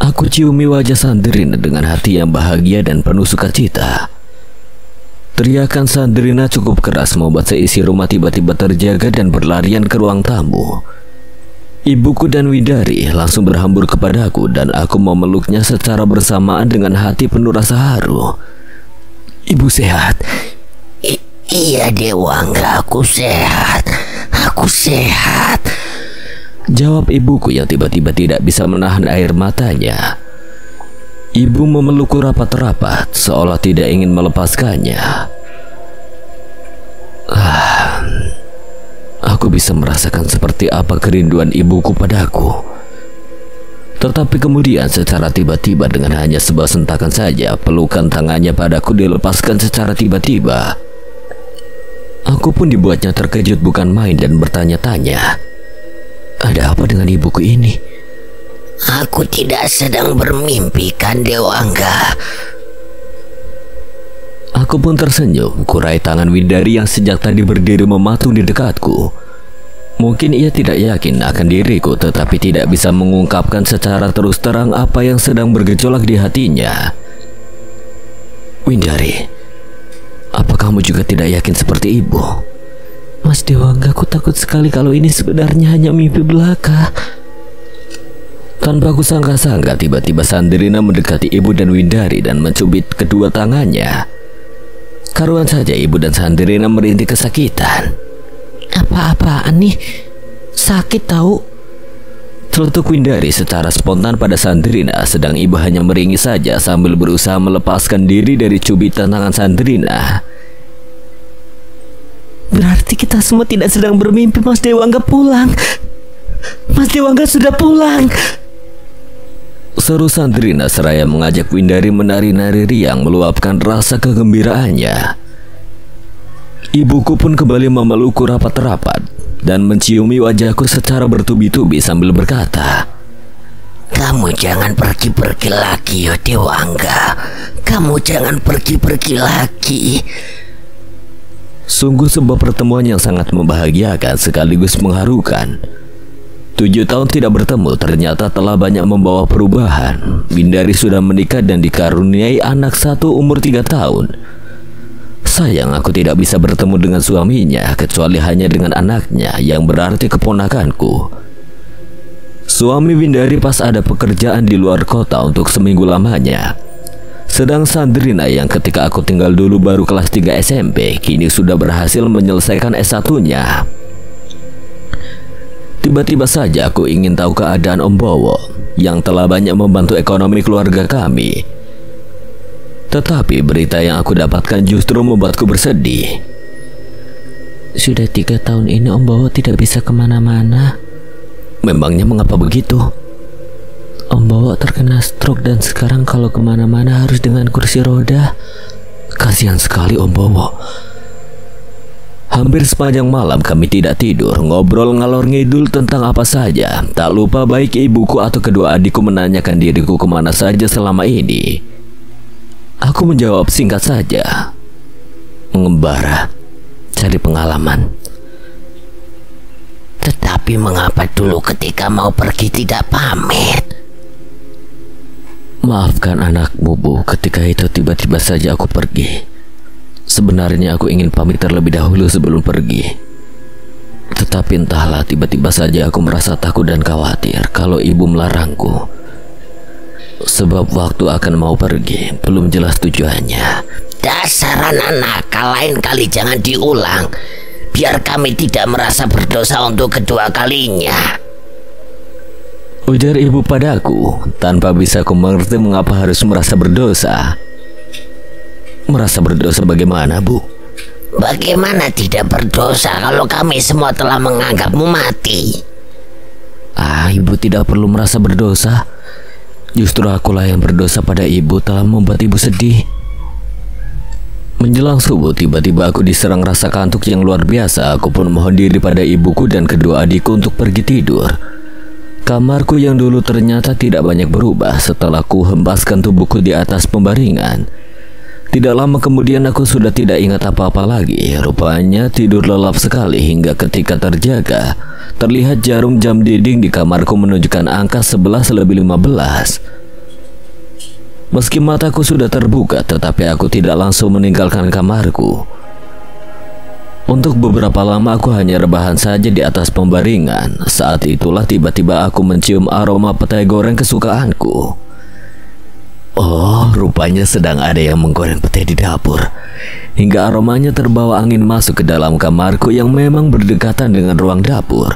Aku ciumi wajah Sandrina dengan hati yang bahagia dan penuh sukacita. Teriakan Sandrina cukup keras membuat seisi rumah tiba-tiba terjaga dan berlarian ke ruang tamu. Ibuku dan Widari langsung berhambur kepadaku dan aku memeluknya secara bersamaan dengan hati penuh rasa haru. Ibu sehat? Iya Dewangga, aku sehat. Aku sehat, jawab ibuku yang tiba-tiba tidak bisa menahan air matanya. Ibu memelukku rapat-rapat seolah tidak ingin melepaskannya. Aku bisa merasakan seperti apa kerinduan ibuku padaku. Tetapi kemudian secara tiba-tiba dengan hanya sebuah sentakan saja, pelukan tangannya padaku dilepaskan secara tiba-tiba. Aku pun dibuatnya terkejut bukan main dan bertanya-tanya, ada apa dengan ibuku ini? Aku tidak sedang bermimpi kan Dewangga? Aku pun tersenyum, kurai tangan Widari yang sejak tadi berdiri mematung di dekatku. Mungkin ia tidak yakin akan diriku, tetapi tidak bisa mengungkapkan secara terus terang apa yang sedang bergejolak di hatinya. Widari, apa kamu juga tidak yakin seperti ibu? Mas Dewangga, aku takut sekali kalau ini sebenarnya hanya mimpi belaka. Tanpa aku sangka-sangka, tiba-tiba Sandrina mendekati ibu dan Widari dan mencubit kedua tangannya. Karuan saja ibu dan Sandrina merintih kesakitan. Apa-apaan nih? Sakit tahu? Celetuk Widari secara spontan pada Sandrina, sedang ibu hanya meringis saja sambil berusaha melepaskan diri dari cubitan tangan Sandrina. Berarti kita semua tidak sedang bermimpi. Mas Dewangga pulang. Mas Dewangga sudah pulang, seru Sandrina seraya mengajak Widari menari-nari riang meluapkan rasa kegembiraannya. Ibuku pun kembali memelukku rapat-rapat. dan menciumi wajahku secara bertubi-tubi sambil berkata, "Kamu jangan pergi-pergi lagi, ya Dewangga. Kamu jangan pergi-pergi lagi." Sungguh sebuah pertemuan yang sangat membahagiakan sekaligus mengharukan. 7 tahun tidak bertemu ternyata telah banyak membawa perubahan. Bindari sudah menikah dan dikaruniai anak satu umur 3 tahun. Sayang aku tidak bisa bertemu dengan suaminya kecuali hanya dengan anaknya yang berarti keponakanku. Suami Bindari pas ada pekerjaan di luar kota untuk seminggu lamanya. Sedang Sandrina yang ketika aku tinggal dulu baru kelas 3 SMP kini sudah berhasil menyelesaikan S1-nya. Tiba-tiba saja aku ingin tahu keadaan Om Bowo yang telah banyak membantu ekonomi keluarga kami. Tetapi berita yang aku dapatkan justru membuatku bersedih. Sudah 3 tahun ini Om Bowo tidak bisa kemana-mana. Memangnya mengapa begitu? Om Bowo terkena stroke dan sekarang kalau kemana-mana harus dengan kursi roda. Kasihan sekali Om Bowo. Hampir sepanjang malam kami tidak tidur, ngobrol ngalor ngidul tentang apa saja. Tak lupa baik ibuku atau kedua adikku menanyakan diriku kemana saja selama ini. Aku menjawab singkat saja, mengembara, cari pengalaman. Tetapi mengapa dulu ketika mau pergi tidak pamit? Maafkan anakmu, Bu, ketika itu tiba-tiba saja aku pergi. Sebenarnya aku ingin pamit terlebih dahulu sebelum pergi. Tetapi entahlah tiba-tiba saja aku merasa takut dan khawatir kalau ibu melarangku. Sebab waktu akan mau pergi belum jelas tujuannya. Dasar anak nakal, lain kali jangan diulang. Biar kami tidak merasa berdosa untuk kedua kalinya. Ujar ibu padaku tanpa bisa ku mengerti mengapa harus merasa berdosa. Merasa berdosa bagaimana, Bu? Bagaimana tidak berdosa kalau kami semua telah menganggapmu mati? Ibu tidak perlu merasa berdosa. Justru akulah yang berdosa pada ibu telah membuat ibu sedih. Menjelang subuh tiba-tiba aku diserang rasa kantuk yang luar biasa. Aku pun mohon diri pada ibuku dan kedua adikku untuk pergi tidur. Kamarku yang dulu ternyata tidak banyak berubah setelah ku hempaskan tubuhku di atas pembaringan. Tidak lama kemudian aku sudah tidak ingat apa-apa lagi. Rupanya tidur lelap sekali hingga ketika terjaga terlihat jarum jam dinding di kamarku menunjukkan angka 11:15. Meski mataku sudah terbuka tetapi aku tidak langsung meninggalkan kamarku. Untuk beberapa lama aku hanya rebahan saja di atas pembaringan. Saat itulah tiba-tiba aku mencium aroma petai goreng kesukaanku. Oh, rupanya sedang ada yang menggoreng petai di dapur. Hingga aromanya terbawa angin masuk ke dalam kamarku yang memang berdekatan dengan ruang dapur.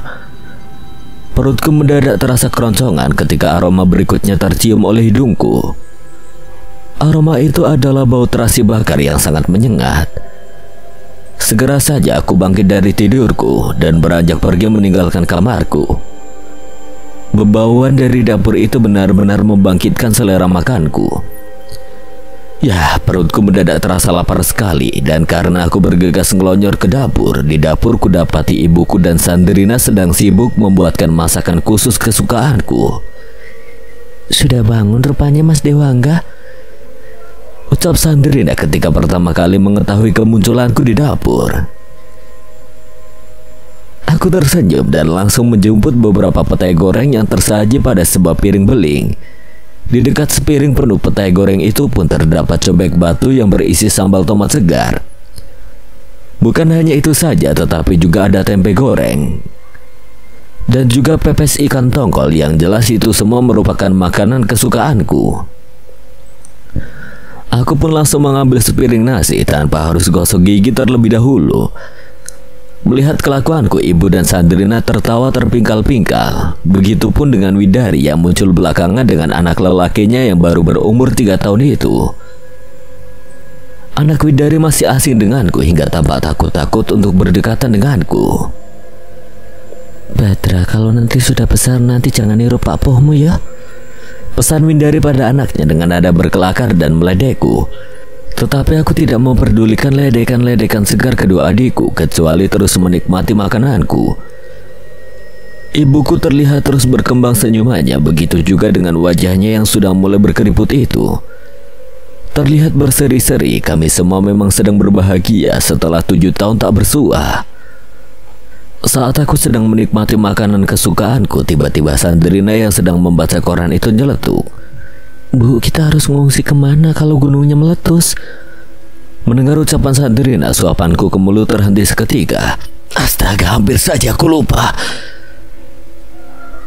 Perutku mendadak terasa keroncongan ketika aroma berikutnya tercium oleh hidungku. Aroma itu adalah bau terasi bakar yang sangat menyengat. Segera saja aku bangkit dari tidurku dan beranjak pergi meninggalkan kamarku. Bebauan dari dapur itu benar-benar membangkitkan selera makanku. Ya, perutku mendadak terasa lapar sekali. Dan karena aku bergegas ngelonyor ke dapur, di dapur ku dapati ibuku dan Sandrina sedang sibuk membuatkan masakan khusus kesukaanku. Sudah bangun rupanya Mas Dewangga, ucap Sandrina ketika pertama kali mengetahui kemunculanku di dapur. Aku tersenyum dan langsung menjemput beberapa petai goreng yang tersaji pada sebuah piring beling. Di dekat sepiring penuh petai goreng itu pun terdapat cobek batu yang berisi sambal tomat segar. Bukan hanya itu saja, tetapi juga ada tempe goreng dan juga pepes ikan tongkol yang jelas itu semua merupakan makanan kesukaanku. Aku pun langsung mengambil sepiring nasi tanpa harus gosok gigi terlebih dahulu. Melihat kelakuanku, ibu dan Sandrina tertawa terpingkal-pingkal. Begitupun dengan Widari yang muncul belakangan dengan anak lelakinya yang baru berumur 3 tahun itu. Anak Widari masih asing denganku hingga tampak takut-takut untuk berdekatan denganku. Badra, kalau nanti sudah besar nanti jangan niru Pak Pohmu ya, pesan Widari pada anaknya dengan nada berkelakar dan meledekku. Tetapi aku tidak memperdulikan ledekan-ledekan segar kedua adikku kecuali terus menikmati makananku. Ibuku terlihat terus berkembang senyumannya, begitu juga dengan wajahnya yang sudah mulai berkeriput itu. Terlihat berseri-seri, kami semua memang sedang berbahagia setelah 7 tahun tak bersua. Saat aku sedang menikmati makanan kesukaanku, tiba-tiba Sandrina yang sedang membaca koran itu nyeletuk. "Bu, kita harus mengungsi kemana kalau gunungnya meletus?" Mendengar ucapan Sandrina, suapanku ke mulut terhenti seketika. Astaga, hampir saja aku lupa.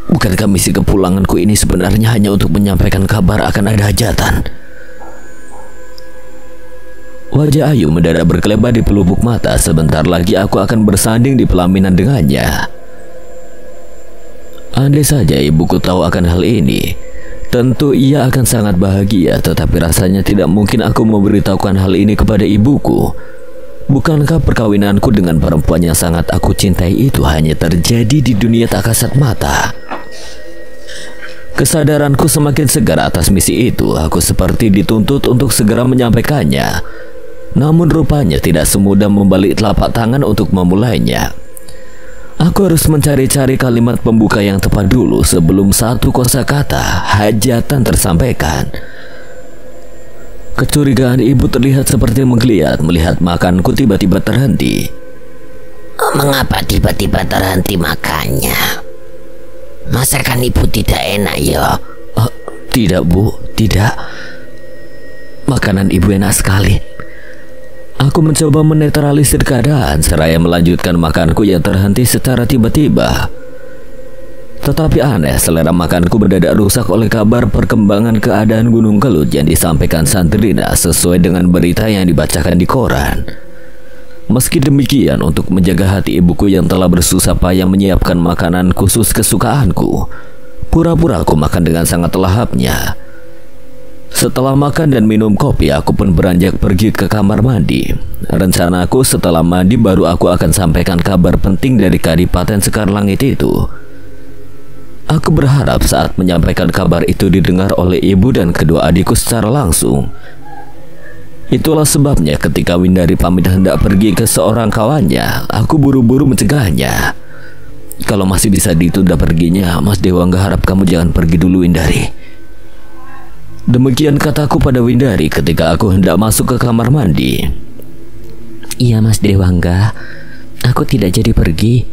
Bukankah misi kepulanganku ini sebenarnya hanya untuk menyampaikan kabar akan ada hajatan? Wajah Ayu mendadak berkelebat di pelupuk mata. Sebentar lagi aku akan bersanding di pelaminan dengannya. Andai saja ibuku tahu akan hal ini, tentu ia akan sangat bahagia. Tetapi rasanya tidak mungkin aku memberitahukan hal ini kepada ibuku. Bukankah perkawinanku dengan perempuan yang sangat aku cintai itu hanya terjadi di dunia tak kasat mata? Kesadaranku semakin segar atas misi itu. Aku seperti dituntut untuk segera menyampaikannya. Namun rupanya tidak semudah membalik telapak tangan untuk memulainya. Aku harus mencari-cari kalimat pembuka yang tepat dulu sebelum satu kosakata hajatan tersampaikan. Kecurigaan ibu terlihat seperti menggeliat melihat makanku tiba-tiba terhenti. Mengapa tiba-tiba terhenti makannya? Masakan ibu tidak enak ya? Tidak, Bu, tidak. Makanan ibu enak sekali. Aku mencoba menetralisir keadaan seraya melanjutkan makanku yang terhenti secara tiba-tiba. Tetapi aneh, selera makanku mendadak rusak oleh kabar perkembangan keadaan Gunung Kelut yang disampaikan Sandrina sesuai dengan berita yang dibacakan di koran. Meski demikian, untuk menjaga hati ibuku yang telah bersusah payah menyiapkan makanan khusus kesukaanku, pura-pura aku makan dengan sangat lahapnya. Setelah makan dan minum kopi, aku pun beranjak pergi ke kamar mandi. Rencanaku setelah mandi baru aku akan sampaikan kabar penting dari Kadipaten Sekar Langit itu. Aku berharap saat menyampaikan kabar itu didengar oleh ibu dan kedua adikku secara langsung. Itulah sebabnya ketika Windari pamit hendak pergi ke seorang kawannya, aku buru-buru mencegahnya. Kalau masih bisa ditunda perginya, Mas Dewangga harap kamu jangan pergi dulu, Windari. Demikian kataku pada Windari ketika aku hendak masuk ke kamar mandi. Iya, Mas Dewangga, aku tidak jadi pergi.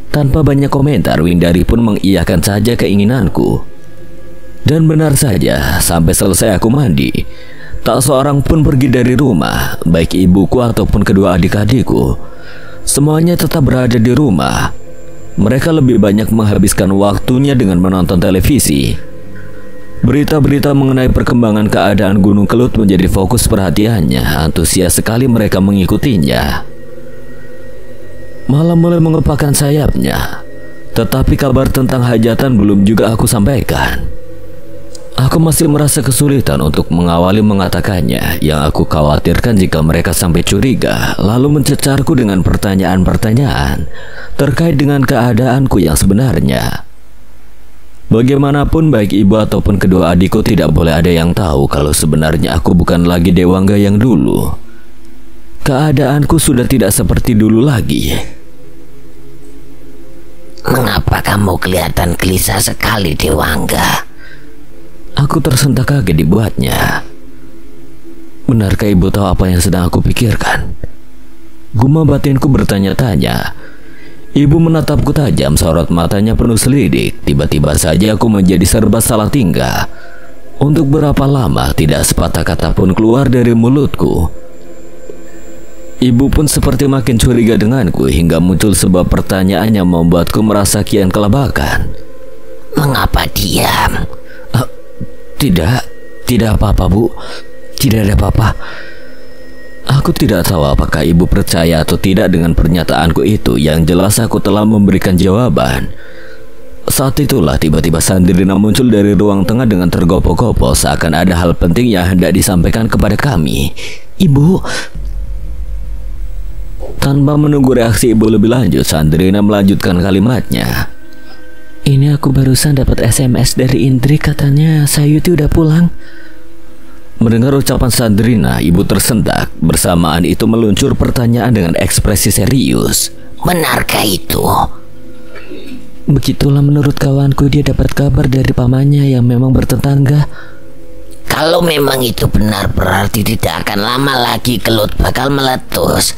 Tanpa banyak komentar, Windari pun mengiyakan saja keinginanku. Dan benar saja, sampai selesai aku mandi, tak seorang pun pergi dari rumah, baik ibuku ataupun kedua adik-adikku. Semuanya tetap berada di rumah. Mereka lebih banyak menghabiskan waktunya dengan menonton televisi. Berita-berita mengenai perkembangan keadaan Gunung Kelut menjadi fokus perhatiannya. Antusias sekali mereka mengikutinya. Malam mulai mengepakkan sayapnya, tetapi kabar tentang hajatan belum juga aku sampaikan. Aku masih merasa kesulitan untuk mengawali mengatakannya. Yang aku khawatirkan jika mereka sampai curiga, lalu mencecarku dengan pertanyaan-pertanyaan terkait dengan keadaanku yang sebenarnya. Bagaimanapun, baik ibu ataupun kedua adikku tidak boleh ada yang tahu kalau sebenarnya aku bukan lagi Dewangga yang dulu. Keadaanku sudah tidak seperti dulu lagi. Mengapa kamu kelihatan gelisah sekali, Dewangga? Aku tersentak kaget dibuatnya. Benarkah ibu tahu apa yang sedang aku pikirkan? Gumam batinku bertanya-tanya. Ibu menatapku tajam, sorot matanya penuh selidik. Tiba-tiba saja aku menjadi serba salah tingkah. Untuk berapa lama tidak sepatah kata pun keluar dari mulutku. Ibu pun seperti makin curiga denganku hingga muncul sebuah pertanyaan yang membuatku merasa kian kelabakan. Mengapa diam? Tidak apa-apa, Bu. Tidak ada apa-apa. Aku tidak tahu apakah ibu percaya atau tidak dengan pernyataanku itu. Yang jelas aku telah memberikan jawaban. Saat itulah tiba-tiba Sandrina muncul dari ruang tengah dengan tergopoh-gopoh, seakan ada hal penting yang hendak disampaikan kepada kami. Ibu. Tanpa menunggu reaksi ibu lebih lanjut, Sandrina melanjutkan kalimatnya. Ini aku barusan dapat SMS dari Indri, katanya Sayuti udah pulang. Mendengar ucapan Sandrina, ibu tersentak. Bersamaan itu meluncur pertanyaan dengan ekspresi serius. Benarkah itu? Begitulah menurut kawanku, dia dapat kabar dari pamannya yang memang bertetangga. Kalau memang itu benar, berarti tidak akan lama lagi Kelut bakal meletus.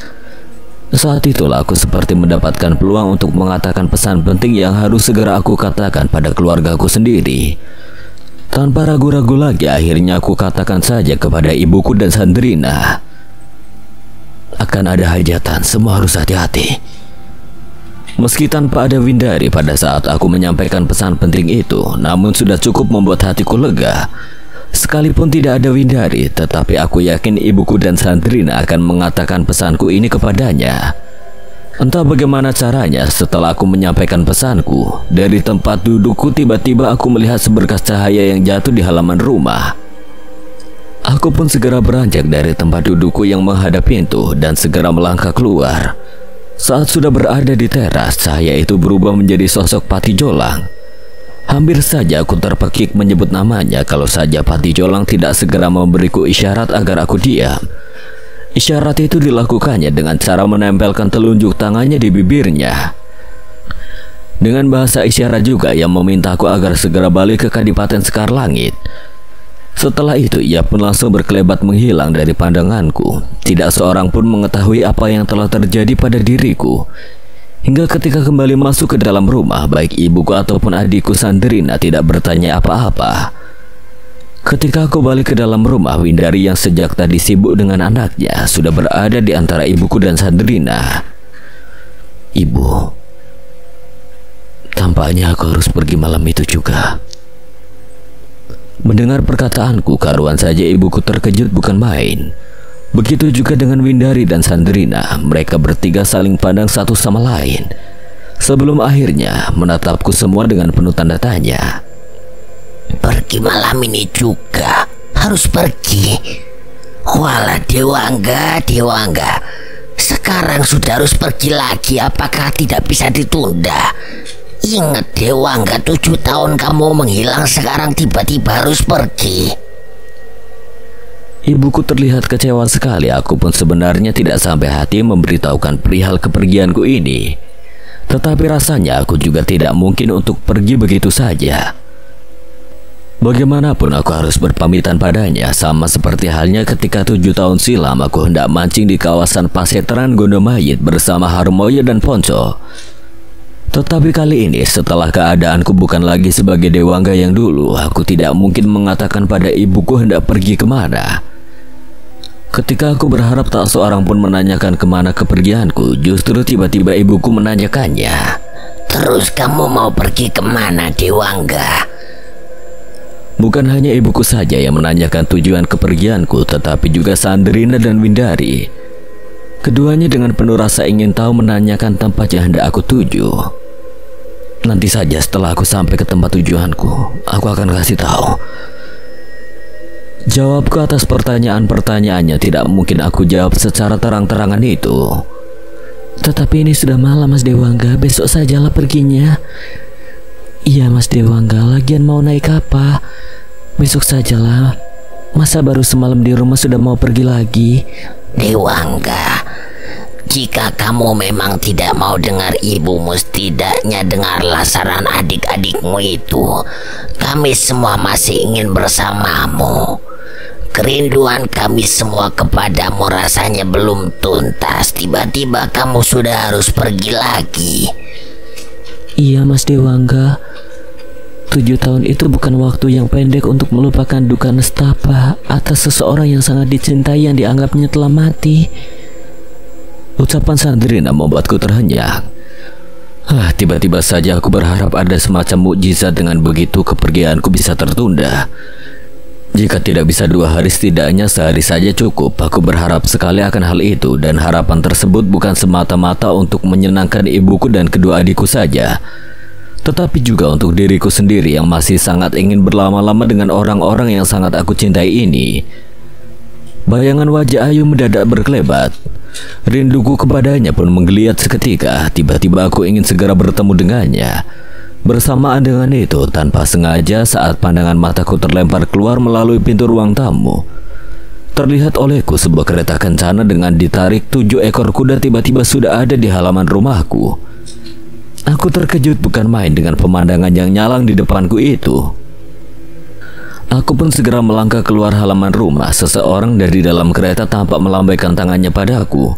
Saat itulah aku seperti mendapatkan peluang untuk mengatakan pesan penting yang harus segera aku katakan pada keluargaku sendiri. Tanpa ragu-ragu lagi, akhirnya aku katakan saja kepada ibuku dan Sandrina. Akan ada hajatan, semua harus hati-hati. Meski tanpa ada Windari pada saat aku menyampaikan pesan penting itu, namun sudah cukup membuat hatiku lega. Sekalipun tidak ada Windari, tetapi aku yakin ibuku dan Sandrina akan mengatakan pesanku ini kepadanya. Entah bagaimana caranya, setelah aku menyampaikan pesanku, dari tempat dudukku tiba-tiba aku melihat seberkas cahaya yang jatuh di halaman rumah. Aku pun segera beranjak dari tempat dudukku yang menghadap pintu dan segera melangkah keluar. Saat sudah berada di teras, cahaya itu berubah menjadi sosok Pati Jolang. Hampir saja aku terpekik menyebut namanya kalau saja Pati Jolang tidak segera memberiku isyarat agar aku diam. Isyarat itu dilakukannya dengan cara menempelkan telunjuk tangannya di bibirnya. Dengan bahasa isyarat juga yang memintaku agar segera balik ke Kadipaten Sekar Langit. Setelah itu ia pun langsung berkelebat menghilang dari pandanganku. Tidak seorang pun mengetahui apa yang telah terjadi pada diriku. Hingga ketika kembali masuk ke dalam rumah, baik ibuku ataupun adikku Sandrina tidak bertanya apa-apa. Ketika aku balik ke dalam rumah, Windari yang sejak tadi sibuk dengan anaknya sudah berada di antara ibuku dan Sandrina. Ibu, tampaknya aku harus pergi malam itu juga. Mendengar perkataanku, karuan saja ibuku terkejut bukan main. Begitu juga dengan Windari dan Sandrina, mereka bertiga saling pandang satu sama lain. Sebelum akhirnya menatapku semua dengan penuh tanda tanya. Pergi malam ini juga? Harus pergi? Walah Dewangga, Dewangga, sekarang sudah harus pergi lagi, apakah tidak bisa ditunda? Ingat Dewangga, 7 tahun kamu menghilang, sekarang tiba-tiba harus pergi. Ibuku terlihat kecewa sekali. Aku pun sebenarnya tidak sampai hati memberitahukan perihal kepergianku ini. Tetapi rasanya aku juga tidak mungkin untuk pergi begitu saja. Bagaimanapun aku harus berpamitan padanya, sama seperti halnya ketika 7 tahun silam aku hendak mancing di kawasan Paseteran Gondomayit bersama Harmoyo dan Ponco. Tetapi kali ini setelah keadaanku bukan lagi sebagai Dewangga yang dulu, aku tidak mungkin mengatakan pada ibuku hendak pergi kemana. Ketika aku berharap tak seorang pun menanyakan kemana kepergianku, justru tiba-tiba ibuku menanyakannya. Terus kamu mau pergi kemana Dewangga? Bukan hanya ibuku saja yang menanyakan tujuan kepergianku, tetapi juga Sandrina dan Windari. Keduanya dengan penuh rasa ingin tahu menanyakan tempat yang hendak aku tuju. Nanti saja setelah aku sampai ke tempat tujuanku, aku akan kasih tahu. Jawabku atas pertanyaan-pertanyaannya tidak mungkin aku jawab secara terang-terangan itu. Tetapi ini sudah malam Mas Dewangga, besok sajalah perginya. Iya Mas Dewangga, lagian mau naik apa? Besok sajalah. Masa baru semalam di rumah sudah mau pergi lagi? Dewangga, jika kamu memang tidak mau dengar ibumu, setidaknya dengarlah saran adik-adikmu itu. Kami semua masih ingin bersamamu. Kerinduan kami semua kepadamu rasanya belum tuntas. Tiba-tiba kamu sudah harus pergi lagi. Iya Mas Dewangga, 7 tahun itu bukan waktu yang pendek untuk melupakan duka nestapa atas seseorang yang sangat dicintai yang dianggapnya telah mati. Ucapan Sandrina membuatku terhenyak. Tiba-tiba saja aku berharap ada semacam mukjizat, dengan begitu kepergianku bisa tertunda. Jika tidak bisa 2 hari, setidaknya sehari saja cukup. Aku berharap sekali akan hal itu, dan harapan tersebut bukan semata-mata untuk menyenangkan ibuku dan kedua adikku saja, tetapi juga untuk diriku sendiri yang masih sangat ingin berlama-lama dengan orang-orang yang sangat aku cintai ini. Bayangan wajah Ayu mendadak berkelebat. Rinduku kepadanya pun menggeliat seketika. Tiba-tiba aku ingin segera bertemu dengannya. Bersamaan dengan itu, tanpa sengaja saat pandangan mataku terlempar keluar melalui pintu ruang tamu, terlihat olehku sebuah kereta kencana dengan ditarik 7 ekor kuda tiba-tiba sudah ada di halaman rumahku. Aku terkejut bukan main dengan pemandangan yang nyalang di depanku itu. Aku pun segera melangkah keluar halaman rumah. Seseorang dari dalam kereta tampak melambaikan tangannya padaku.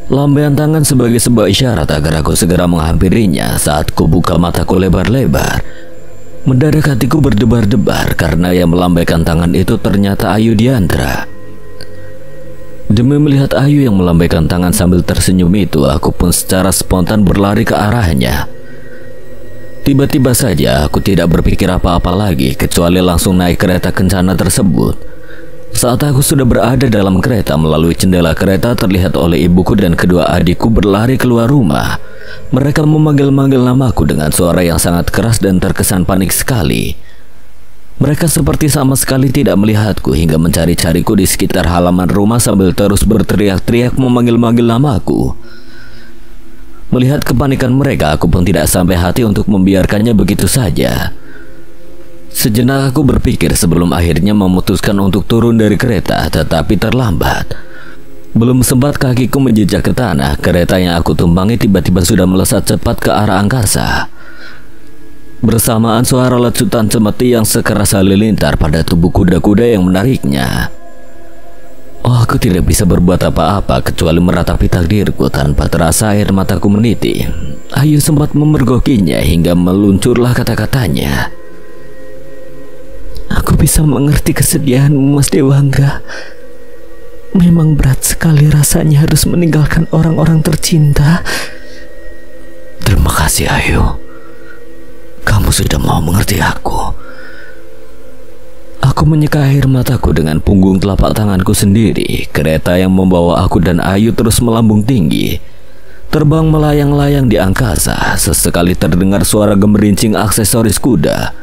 Lambaian tangan sebagai sebuah isyarat agar aku segera menghampirinya. Saat ku buka mataku lebar-lebar, mendadak hatiku berdebar-debar karena yang melambaikan tangan itu ternyata Ayu Diandra. Demi melihat Ayu yang melambaikan tangan sambil tersenyum itu, aku pun secara spontan berlari ke arahnya. Tiba-tiba saja aku tidak berpikir apa-apa lagi kecuali langsung naik kereta kencana tersebut. Saat aku sudah berada dalam kereta, melalui jendela kereta terlihat oleh ibuku dan kedua adikku berlari keluar rumah. Mereka memanggil-manggil namaku dengan suara yang sangat keras dan terkesan panik sekali. Mereka seperti sama sekali tidak melihatku hingga mencari-cariku di sekitar halaman rumah sambil terus berteriak-teriak memanggil-manggil namaku. Melihat kepanikan mereka, aku pun tidak sampai hati untuk membiarkannya begitu saja. Sejenak aku berpikir sebelum akhirnya memutuskan untuk turun dari kereta, tetapi terlambat. Belum sempat kakiku menjejak ke tanah, kereta yang aku tumpangi tiba-tiba sudah melesat cepat ke arah angkasa. Bersamaan suara lecutan cemeti yang sekeras halilintar pada tubuh kuda-kuda yang menariknya. Oh, aku tidak bisa berbuat apa-apa kecuali meratapi takdirku. Tanpa terasa air mataku meniti. Ayu sempat memergokinya hingga meluncurlah kata-katanya. Aku bisa mengerti kesedihanmu, Mas Dewangga. Memang berat sekali rasanya harus meninggalkan orang-orang tercinta. Terima kasih Ayu. Kamu sudah mau mengerti aku. Aku menyeka air mataku dengan punggung telapak tanganku sendiri. Kereta yang membawa aku dan Ayu terus melambung tinggi, terbang melayang-layang di angkasa. Sesekali terdengar suara gemerincing aksesoris kuda.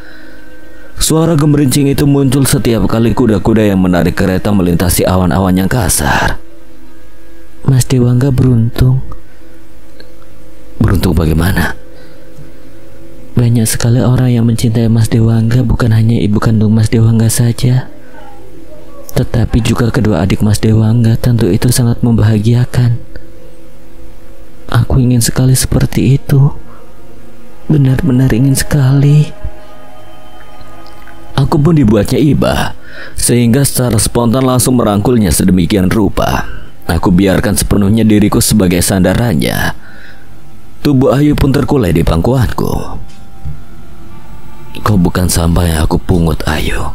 Suara gemerincing itu muncul setiap kali kuda-kuda yang menarik kereta melintasi awan-awan yang kasar. Mas Dewangga beruntung. Beruntung bagaimana? Banyak sekali orang yang mencintai Mas Dewangga, bukan hanya ibu kandung Mas Dewangga saja, tetapi juga kedua adik Mas Dewangga. Tentu itu sangat membahagiakan. Aku ingin sekali seperti itu. Benar-benar ingin sekali. Aku pun dibuatnya iba, sehingga secara spontan langsung merangkulnya sedemikian rupa. Aku biarkan sepenuhnya diriku sebagai sandarannya. Tubuh Ayu pun terkulai di pangkuanku. Kau bukan sampah yang aku pungut, Ayu,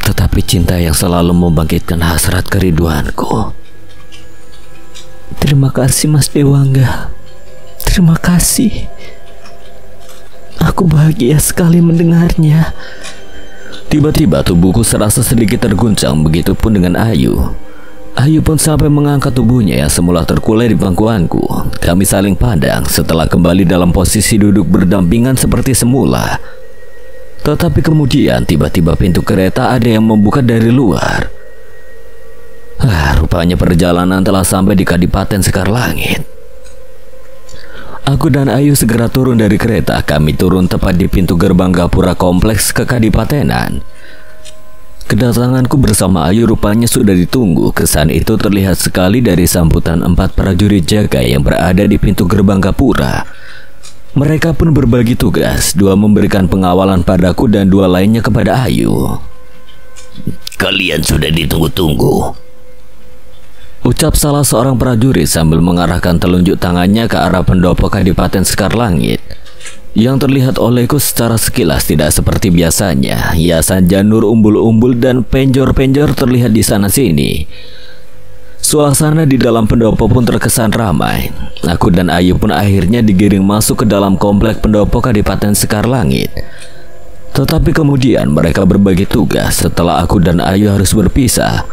tetapi cinta yang selalu membangkitkan hasrat kerinduanku. Terima kasih Mas Dewangga. Terima kasih. Aku bahagia sekali mendengarnya. Tiba-tiba tubuhku serasa sedikit terguncang, begitupun dengan Ayu. Ayu pun sampai mengangkat tubuhnya yang semula terkulai di pangkuanku. Kami saling pandang setelah kembali dalam posisi duduk berdampingan seperti semula. Tetapi kemudian tiba-tiba pintu kereta ada yang membuka dari luar. Rupanya perjalanan telah sampai di Kadipaten Sekar Langit. Aku dan Ayu segera turun dari kereta. Kami turun tepat di pintu gerbang gapura kompleks kekadipatenan. Kedatanganku bersama Ayu rupanya sudah ditunggu. Kesan itu terlihat sekali dari sambutan 4 prajurit jaga yang berada di pintu gerbang gapura. Mereka pun berbagi tugas, 2 memberikan pengawalan padaku dan 2 lainnya kepada Ayu. Kalian sudah ditunggu-tunggu, ucap salah seorang prajurit sambil mengarahkan telunjuk tangannya ke arah pendopo Kadipaten Sekar Langit. Yang terlihat olehku secara sekilas tidak seperti biasanya. Hiasan janur umbul-umbul dan penjor-penjor terlihat di sana-sini. Suasana di dalam pendopo pun terkesan ramai. Aku dan Ayu pun akhirnya digiring masuk ke dalam komplek pendopo Kadipaten Sekar Langit. Tetapi kemudian mereka berbagi tugas setelah aku dan Ayu harus berpisah.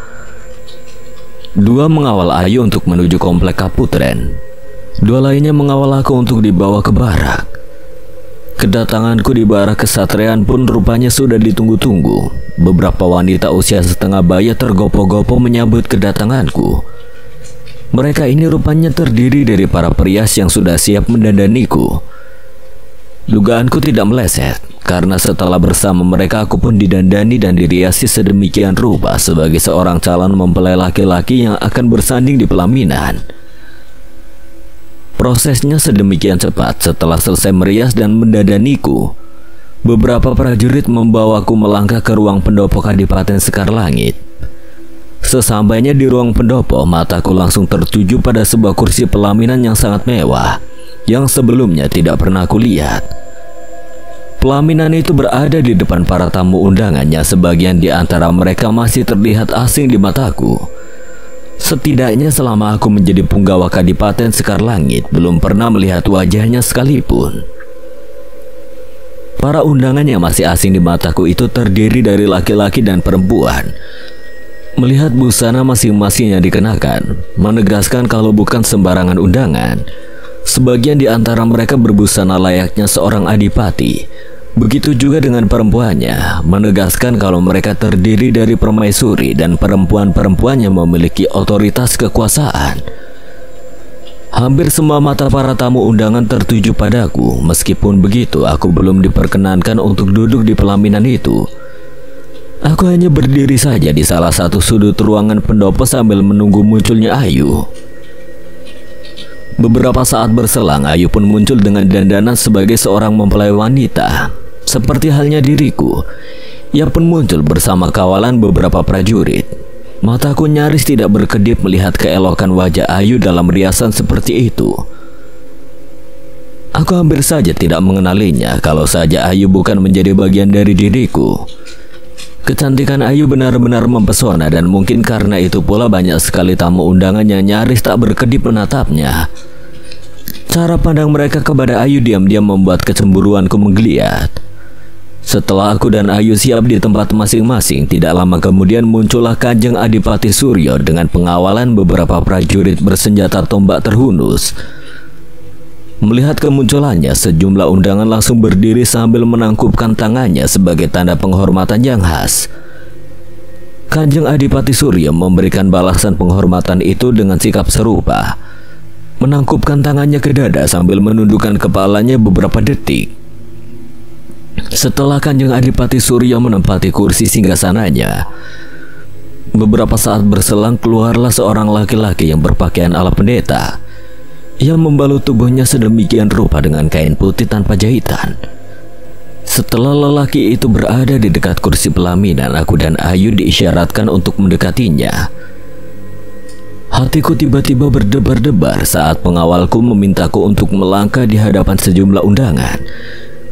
2 mengawal Ayu untuk menuju komplek Kaputren. 2 lainnya mengawal aku untuk dibawa ke barak. Kedatanganku di barak kesatrian pun rupanya sudah ditunggu-tunggu. Beberapa wanita usia setengah baya tergopoh-gopoh menyambut kedatanganku. Mereka ini rupanya terdiri dari para perias yang sudah siap mendandaniku. Dugaanku tidak meleset, karena setelah bersama mereka aku pun didandani dan diriasi sedemikian rupa sebagai seorang calon mempelai laki-laki yang akan bersanding di pelaminan. Prosesnya sedemikian cepat. Setelah selesai merias dan mendadaniku, beberapa prajurit membawaku melangkah ke ruang pendopo Kadipaten Sekar Langit. Sesampainya di ruang pendopo, mataku langsung tertuju pada sebuah kursi pelaminan yang sangat mewah yang sebelumnya tidak pernah aku lihat. Pelaminan itu berada di depan para tamu undangannya. Sebagian di antara mereka masih terlihat asing di mataku. Setidaknya selama aku menjadi punggawa Kadipaten Sekar Langit, belum pernah melihat wajahnya sekalipun. Para undangan yang masih asing di mataku itu terdiri dari laki-laki dan perempuan. Melihat busana masing-masing yang dikenakan, menegaskan kalau bukan sembarangan undangan. Sebagian di antara mereka berbusana layaknya seorang adipati. Begitu juga dengan perempuannya, menegaskan kalau mereka terdiri dari permaisuri dan perempuan-perempuan yang memiliki otoritas kekuasaan. Hampir semua mata para tamu undangan tertuju padaku. Meskipun begitu, aku belum diperkenankan untuk duduk di pelaminan itu. Aku hanya berdiri saja di salah satu sudut ruangan pendopo sambil menunggu munculnya Ayu. Beberapa saat berselang, Ayu pun muncul dengan dandanan sebagai seorang mempelai wanita. Seperti halnya diriku, ia pun muncul bersama kawalan beberapa prajurit. Mataku nyaris tidak berkedip melihat keelokan wajah Ayu dalam riasan seperti itu. Aku hampir saja tidak mengenalinya kalau saja Ayu bukan menjadi bagian dari diriku. Kecantikan Ayu benar-benar mempesona, dan mungkin karena itu pula banyak sekali tamu undangan yang nyaris tak berkedip menatapnya. Cara pandang mereka kepada Ayu diam-diam membuat kecemburuanku menggeliat. Setelah aku dan Ayu siap di tempat masing-masing, tidak lama kemudian muncullah Kanjeng Adipati Suryo dengan pengawalan beberapa prajurit bersenjata tombak terhunus. Melihat kemunculannya, sejumlah undangan langsung berdiri sambil menangkupkan tangannya sebagai tanda penghormatan yang khas. Kanjeng Adipati Suryo memberikan balasan penghormatan itu dengan sikap serupa, menangkupkan tangannya ke dada sambil menundukkan kepalanya beberapa detik. Setelah Kanjeng Adipati Suryo menempati kursi singgasananya, beberapa saat berselang keluarlah seorang laki-laki yang berpakaian ala pendeta. Ia membalut tubuhnya sedemikian rupa dengan kain putih tanpa jahitan. Setelah lelaki itu berada di dekat kursi pelaminan, aku dan Ayu diisyaratkan untuk mendekatinya. Hatiku tiba-tiba berdebar-debar saat pengawalku memintaku untuk melangkah di hadapan sejumlah undangan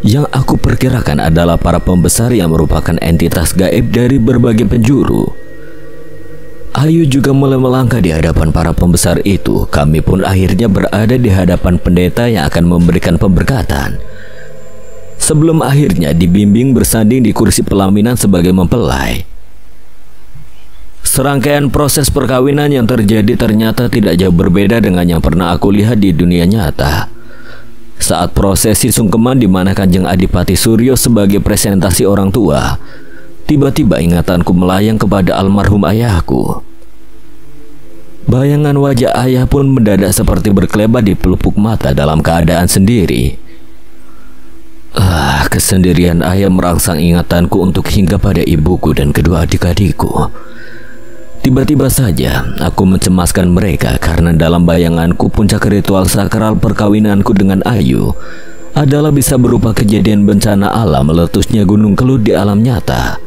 yang aku perkirakan adalah para pembesar yang merupakan entitas gaib dari berbagai penjuru. Ayu juga mulai melangkah di hadapan para pembesar itu. Kami pun akhirnya berada di hadapan pendeta yang akan memberikan pemberkatan. Sebelum akhirnya dibimbing bersanding di kursi pelaminan sebagai mempelai. Serangkaian proses perkawinan yang terjadi ternyata tidak jauh berbeda dengan yang pernah aku lihat di dunia nyata. Saat prosesi sungkeman di mana Kanjeng Adipati Suryo sebagai presentasi orang tua, tiba-tiba ingatanku melayang kepada almarhum ayahku. Bayangan wajah ayah pun mendadak seperti berkelebat di pelupuk mata dalam keadaan sendiri. Kesendirian ayah merangsang ingatanku untuk hingga pada ibuku dan kedua adik-adikku. Tiba-tiba saja aku mencemaskan mereka karena dalam bayanganku puncak ritual sakral perkawinanku dengan Ayu adalah bisa berupa kejadian bencana alam meletusnya Gunung Kelut di alam nyata.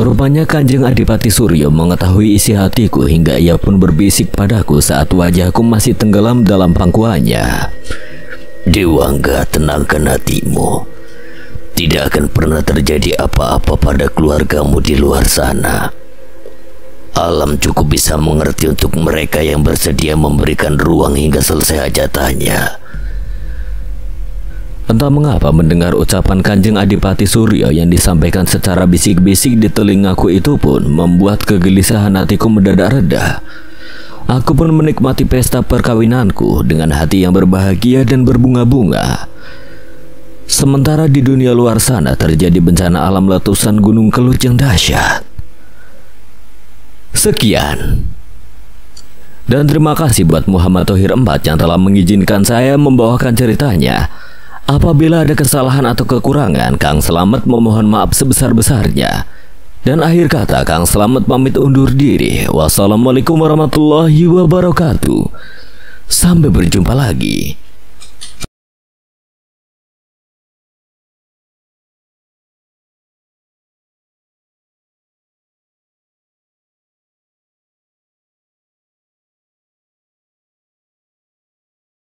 Rupanya Kanjeng Adipati Suryo mengetahui isi hatiku hingga ia pun berbisik padaku saat wajahku masih tenggelam dalam pangkuannya. Dewangga, tenangkan hatimu. Tidak akan pernah terjadi apa-apa pada keluargamu di luar sana. Alam cukup bisa mengerti untuk mereka yang bersedia memberikan ruang hingga selesai hajatannya. Entah mengapa mendengar ucapan Kanjeng Adipati Suryo yang disampaikan secara bisik-bisik di telingaku itu pun membuat kegelisahan hatiku mendadak reda. Aku pun menikmati pesta perkawinanku dengan hati yang berbahagia dan berbunga-bunga. Sementara di dunia luar sana terjadi bencana alam letusan Gunung Kelut yang dahsyat. Sekian. Dan terima kasih buat Muhammad Thohir 4 yang telah mengizinkan saya membawakan ceritanya. Apabila ada kesalahan atau kekurangan, Kang Slamet memohon maaf sebesar-besarnya. Dan akhir kata, Kang Slamet pamit undur diri. Wassalamualaikum warahmatullahi wabarakatuh. Sampai berjumpa lagi.